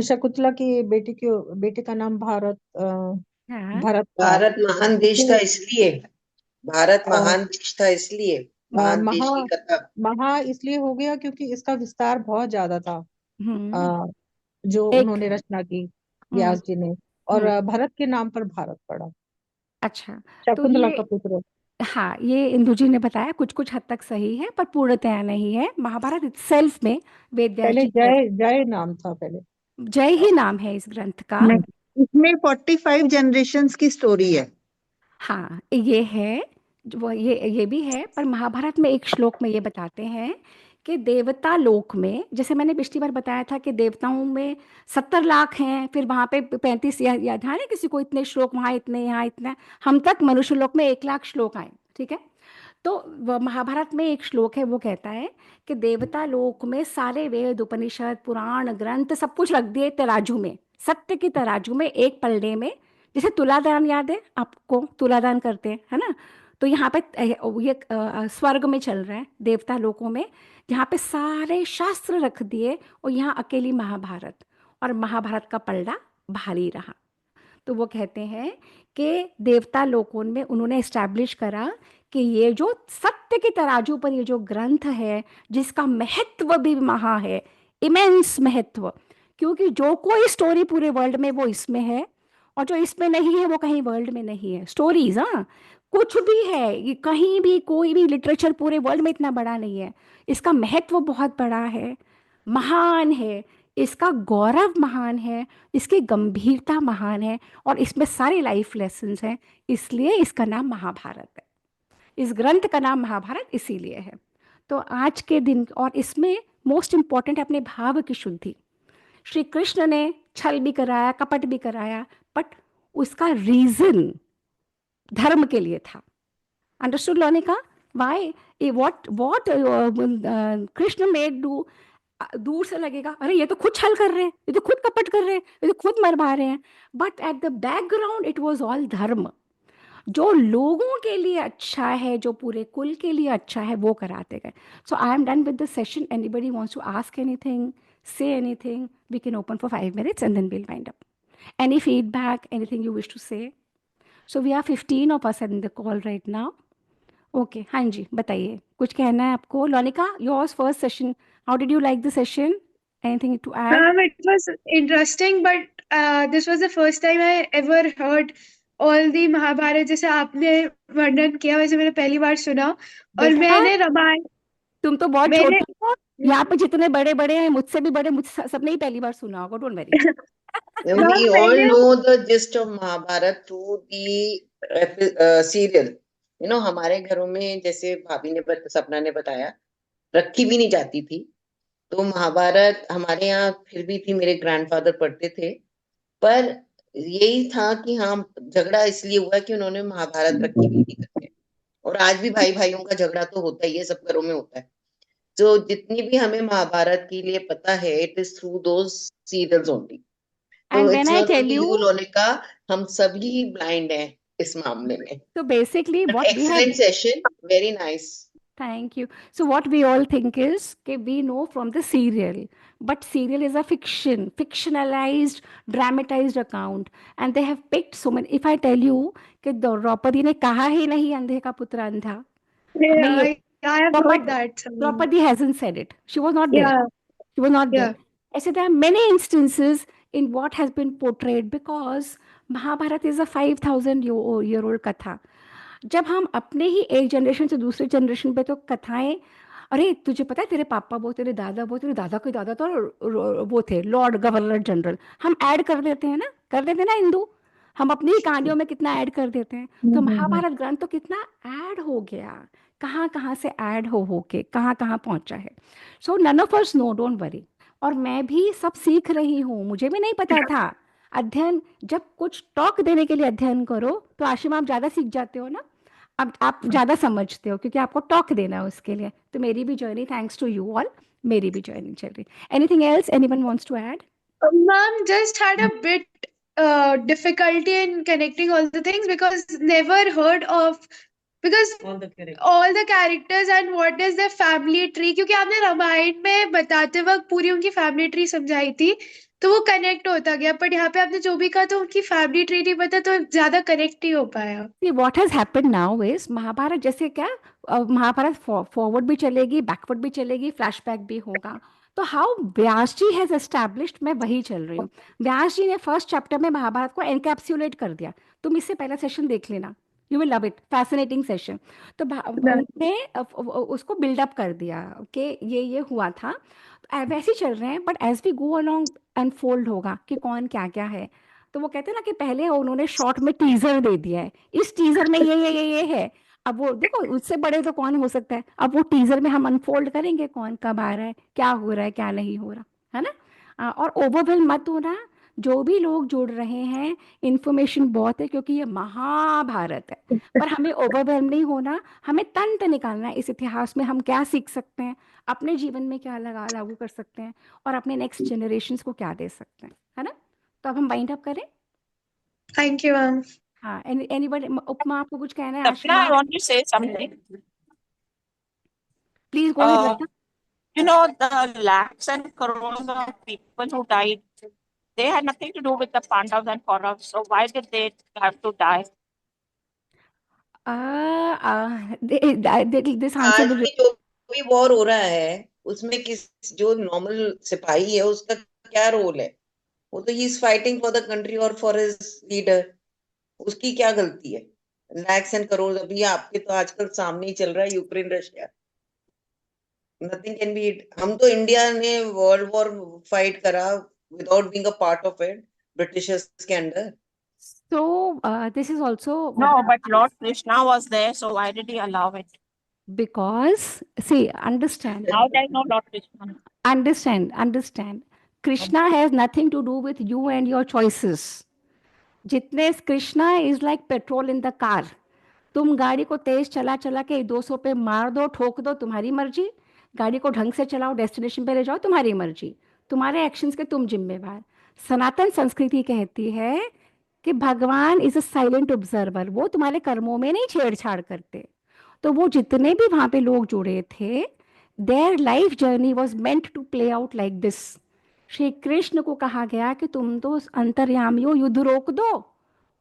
शकुंतला की बेटे का नाम भारत हाँ, भरत था। भारत महान देश था इसलिए, भारत अ, महान देश था इसलिए महान देश की कथा। महा इसलिए हो गया क्योंकि इसका विस्तार बहुत ज्यादा था, हम्म, जो एक उन्होंने रचना की हम्म, व्यास जी ने, और हम्म, भरत के नाम पर भारत पड़ा, अच्छा। तो शकुंतला ये, का पुत्र। हाँ, ये इंदु जी ने बताया, कुछ कुछ हद तक सही है पर पूर्णतया नहीं है। महाभारत इटसेल्फ में वेद व्यास पहले जी कहते, जय नाम था पहले। जय ही नाम है इस ग्रंथ का। इसमें 45 जनरेशन्स की स्टोरी है। हाँ, ये है, वो ये भी है, पर महाभारत में एक श्लोक में ये बताते हैं कि देवता लोक में, जैसे मैंने पिछली बार बताया था कि देवताओं में 70 लाख हैं, फिर वहाँ पे 35 या ध्यान है किसी को, इतने श्लोक, वहाँ इतने, यहाँ इतना, हम तक मनुष्य लोक में 1 लाख श्लोक आए, ठीक है। तो वह महाभारत में एक श्लोक है, वो कहता है कि देवता लोक में सारे वेद, उपनिषद, पुराण, ग्रंथ सब कुछ रख दिए तराजू में, सत्य की तराजू में, एक पलड़े में। जैसे तुलादान याद है आपको, तुलादान करते हैं, है ना? तो यहाँ पे ये स्वर्ग में चल रहा है, देवता लोकों में, यहाँ पे सारे शास्त्र रख दिए और यहाँ अकेली महाभारत, और महाभारत का पलड़ा भारी रहा। तो वो कहते हैं कि देवता लोकों में उन्होंने एस्टैब्लिश करा कि ये जो सत्य की तराजू पर ये जो ग्रंथ है, जिसका महत्व भी महा है, इमेंस महत्व, क्योंकि जो कोई स्टोरी पूरे वर्ल्ड में वो इसमें है, और जो इसमें नहीं है वो कहीं वर्ल्ड में नहीं है। स्टोरीज, हाँ, कुछ भी है, ये कहीं भी कोई भी लिटरेचर पूरे वर्ल्ड में इतना बड़ा नहीं है। इसका महत्व बहुत बड़ा है, महान है, इसका गौरव महान है, इसकी गंभीरता महान है, और इसमें सारे लाइफ लेसन्स हैं, इसलिए इसका नाम महाभारत है। इस ग्रंथ का नाम महाभारत इसीलिए है। तो आज के दिन, और इसमें मोस्ट इम्पॉर्टेंट है अपने भाव की शुद्धि। श्री कृष्ण ने छल भी कराया, कपट भी कराया, बट उसका रीजन धर्म के लिए था। Understood लोनिका? Why? What Krishna made do? दूर से लगेगा अरे ये तो खुद छल कर रहे हैं, ये तो खुद कपट कर रहे हैं, ये तो खुद मरवा रहे हैं, but at the background it was all धर्म। जो लोगों के लिए अच्छा है, जो पूरे कुल के लिए अच्छा है, वो कराते गए। So I am done with the session. Anybody wants to ask anything, say anything, we can open for 5 minutes and then we'll wind up. Any feedback, anything you wish to say? So we are 15 of us in the call right now. Okay, हाँ जी, बताइए, कुछ कहना है आपको? Lonika, yours first session. How did you like the session? Anything to add? It was interesting, but this was the first time I ever heard all the Mahabharat जैसे आपने वर्णन किया वैसे मैंने पहली बार सुना। और देखा? मैंने रामायण तुम तो बहुत मैंने छोटे हो, यहाँ पे जितने बड़े बड़े हैं, मुझसे भी बड़े, मुझसे सबने ही पहली बार सुना होगा, don't worry. We all know the gist of Mahabharat through the serial. You know, हमारे घरों में जैसे भाभी ने सपना ने बताया, रखी भी नहीं जाती थी, तो महाभारत हमारे यहाँ फिर भी थी, मेरे ग्रैंडफादर पढ़ते थे, पर यही था कि हाँ झगड़ा इसलिए हुआ कि उन्होंने महाभारत रखी भी नहीं करते। और आज भी भाई भाइयों का झगड़ा तो होता ही है, सब घरों में होता है। तो जितनी भी हमें महाभारत के लिए पता है, it is through those serials only. And तो when it's I not tell only you, you Lonika, हम सभी ब्लाइंड हैं इस मामले में। so basically what we have, Excellent session, very nice. thank you. So what we all think is that we know from the serial, but serial is a fiction, fictionalized, dramatized account, and they have picked so many. If I tell you कि द्रौपदी ने कहा ही नहीं अंधे का पुत्र अंधा, हमें ये I have heard that. Draupadi hasn't said it. She was not there. Yeah, She was not yeah. there. I said there are many instances in what has been portrayed because Mahabharata is a 5,000 year old कथा। जब हम अपने ही एक generation से दूसरे generation पे तो कथाएं, अरे तुझे पता है तेरे पापा वो, तेरे दादा के दादा तो वो थे लॉर्ड गवर्नर जनरल, हम ऐड कर देते हैं ना, हिंदू, हम अपनी ही कहानियों में कितना ऐड कर देते हैं। तो महाभारत ग्रंथ तो कितना ऐड हो गया, कहाँ कहाँ से ऐड हो के कहाँ कहाँ पहुंचा है। So none of us know, don't worry. और मैं भी सब सीख रही हूँ, मुझे भी नहीं पता था। अध्ययन, जब कुछ टॉक देने के लिए अध्ययन करो तो आशिमा आप ज्यादा सीख जाते हो ना, अब आप ज्यादा समझते हो क्योंकि आपको टॉक देना है उसके लिए। तो मेरी भी journey, thanks to you all, मेरी भी जर्नी चल रही। Anything else anyone wants to add? Ma'am just had a bit difficulty in connecting all the things because never heard of because all the characters and what is their family tree, क्योंकि आपने रामायण में बताते वक्त पूरी उनकी family tree समझाई थी तो वो कनेक्ट होता गया, पर यहाँ पे आपने जो भी कहा तो उनकी फैमिली ट्री नहीं पता तो ज्यादा कनेक्ट नहीं हो पाया। See, what has happened now is Mahabharat जैसे क्या, महाभारत फॉरवर्ड भी चलेगी, बैकवर्ड भी चलेगी, फ्लैशबैक भी होगा। तो how Vyas ji has established, मैं वही चल रही हूँ। व्यास जी ने फर्स्ट चैप्टर में महाभारत को एनकैप्सुलेट कर दिया। तुम इससे पहला सेशन देख लेना, you will love it, fascinating session. तो उन्होंने उसको बिल्डअप कर दिया कि ये हुआ था। वैसे ही चल रहे हैं, but as we go along unfold होगा कि कौन क्या क्या है। तो वो कहते हैं ना कि पहले उन्होंने शॉर्ट में टीजर दे दिया है, इस टीजर में ये है। अब वो देखो, उससे बड़े तो कौन हो सकता है। अब वो टीजर में हम अनफोल्ड करेंगे कौन कब आ रहा है, क्या हो रहा है, क्या नहीं हो रहा है ना। और ओवरवेल मत होना, जो भी लोग जुड़ रहे हैं, इंफॉर्मेशन बहुत है क्योंकि ये महाभारत है, पर हमें ओवरवेल नहीं होना, हमें तंत्र निकालना है इस इतिहास में। हम क्या सीख सकते हैं, अपने जीवन में क्या लागू कर सकते हैं, और अपने नेक्स्ट जनरेशन को क्या दे सकते हैं, है ना। तो अब हम वाइंड अप करें। Thank you ma'am. हाँ, एनीबडी, उपमा आपको कुछ कहना है? Sapna, I want to say something. Please go ahead. You know, the lakhs and crores of people who died, they had nothing to do with the Pandavas and Kauravas. So why did they have to die? This आज answer भी जो भी war हो रहा है उसमें जो normal सिपाही है उसका क्या रोल है? वो तो he is fighting for the country और फॉर हिज लीडर, उसकी क्या गलती है? लैक्स एंड करोड़ अभी आपके तो आजकल सामने ही चल रहा है, Ukraine Russia, nothing can be. हम तो इंडिया ने वर्ल्ड वॉर फाइट करा without being a part of it, Britishers के under. So this is also No, but Lord Krishna was there, so why did he allow it? because, see, understand, Now I know Lord Krishna. understand. Krishna has nothing to do with you and your choices. जितने Krishna is like petrol in the car. तुम गाड़ी को तेज चला चला के 200 पे मार दो, ठोक दो, तुम्हारी मर्जी। गाड़ी को ढंग से चलाओ, डेस्टिनेशन पे ले जाओ, तुम्हारी मर्जी। तुम्हारे एक्शंस के तुम जिम्मेवार। सनातन संस्कृति कहती है कि भगवान इज अ साइलेंट ऑब्जर्वर, वो तुम्हारे कर्मों में नहीं छेड़छाड़ करते। तो वो जितने भी वहां पे लोग जुड़े थे, their life journey was meant to play out like this. Shri Krishna को कहा गया कि तुम तो अंतर्यामी हो, युद्ध रोक दो।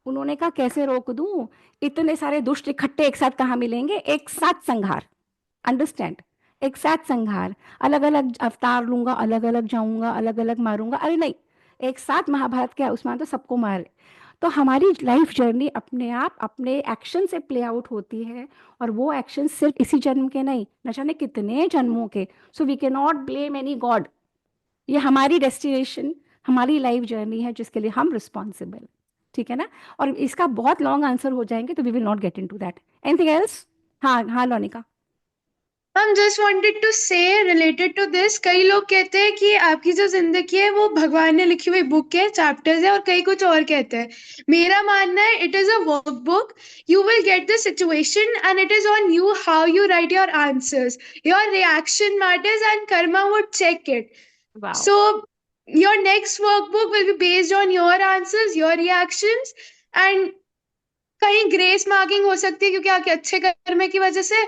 उन्होंने कहा कैसे रोक दूं, इतने सारे दुष्ट इकट्ठे एक साथ कहाँ मिलेंगे, एक साथ संहार। अंडरस्टैंड, एक साथ संहार। अलग अलग अवतार लूंगा, अलग अलग जाऊंगा, अलग अलग मारूंगा, अरे नहीं, एक साथ महाभारत के उस्मान तो सबको मारे। तो हमारी लाइफ जर्नी अपने आप अपने एक्शन से प्ले आउट होती है, और वो एक्शन सिर्फ इसी जन्म के नहीं, न जाने कितने जन्मों के। So we can not blame any god. ये हमारी डेस्टिनेशन, हमारी लाइफ जर्नी है जिसके लिए हम रिस्पॉन्सिबल। ठीक है ना? और इसका बहुत लॉन्ग आंसर हो जाएंगे तो we will not get into that. Anything else? हाँ हाँ लोनिका। हम just wanted to say related to this, कई लोग कहते हैं कि आपकी जो जिंदगी है वो भगवान ने लिखी हुई बुक है, चैप्टर्स है, और कई कुछ और कहते हैं। मेरा मानना है it is a workbook. You will get the situation and it is on you how you write your answers. Your reaction matters and karma would check it. Wow. So your next workbook will be based on your answers, your reactions, and कहीं grace marking हो सकती है क्योंकि आपके अच्छे कर्म की वजह से,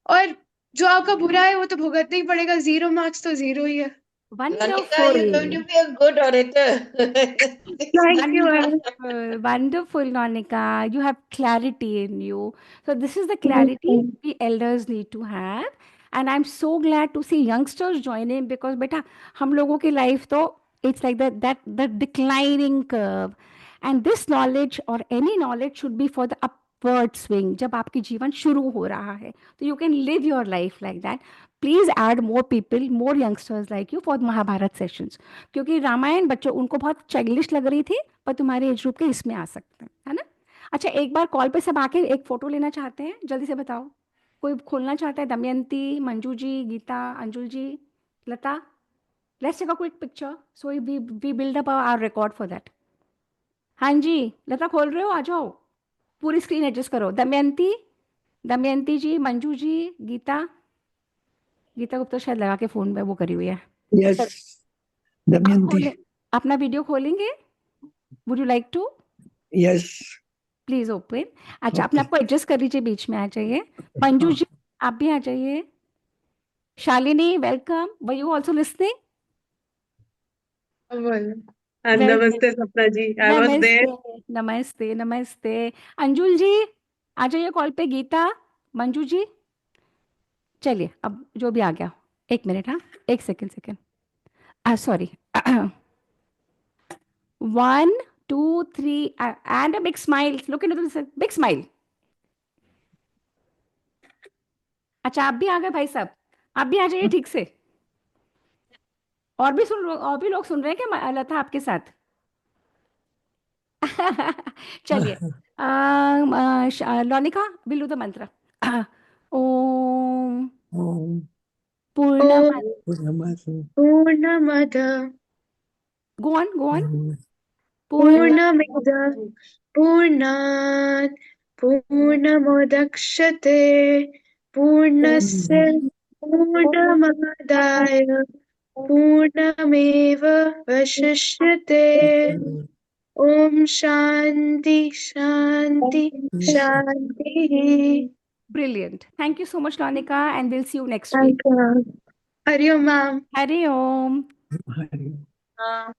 और जो आपका बुरा है वो तो भुगतना ही पड़ेगा। 0 मार्क्स तो 0 ही है। Lanika, you're going to be a good orator. Thank you, ma'am. Wonderful, wonderful, Monica. You have clarity in you. So this is the clarity we elders need to have. And I'm so glad to see youngsters join in because beta, हम लोगों की life तो it's like that declining curve. And this knowledge or any knowledge should be for the upward swing. जब आपकी जीवन शुरू हो रहा है, तो you can live your life like that. Please add more people, more youngsters like you for Mahabharat sessions. क्योंकि रामायण बच्चों उनको बहुत चाइल्डिश लग रही थी, पर तुम्हारे एज ग्रुप के इसमें आ सकते हैं, है ना? अच्छा, एक बार कॉल पे सब आके एक फोटो लेना चाहते हैं, जल्दी से बताओ। कोई खोलना चाहता है? Damyanti, Manju ji, Geeta, Anjul ji, Lata. Let's take a quick picture so we build up our record for that. हाँ जी, लता खोल रहे हो? आ जाओ, पूरी स्क्रीन एडजस्ट करो। दमयंती, दमयंती जी, मंजू जी, गीता। गीता गुप्ता शायद लगा के फोन पे वो करी हुई है। यस आप दमयंती अपना वीडियो खोलेंगे? Would you like to? Yes please open. अच्छा, अपने आपको एडजस्ट कर लीजिए, बीच में आ जाइए। मंजू जी आप भी आ जाइए। Shalini welcome, were you also listening? नमस्ते सपना जी, आई वाज देयर। नमस्ते नमस्ते नमस्ते। अंजुल जी आ जाइए कॉल पे। गीता, मंजू जी, चलिए अब जो भी आ गया। एक मिनट, हाँ, एक second sorry. 1 2 3 and a big smile. Look into the big smile. अच्छा, आप भी आ गए भाई साहब, आप भी आ जाइए ठीक से। और भी और भी लोग सुन रहे हैं क्या लता आपके साथ? चलिए, लोनिका विल डू द मंत्र। ओम ओम पूर्णमद, पूर्णमद गो ऑन, पूर्णमिद पूर्णात् पूर्णमुदक्ष्यते पूर्णस्य पूर्णमादाय पूर्णमेवावशिष्यते। ओम शांति शांति शांति। Brilliant. Thank you so much, Lonika, and we'll see you next week. Thank you, ma'am. Hariom, ma'am. Hari Om. Hari हाँ।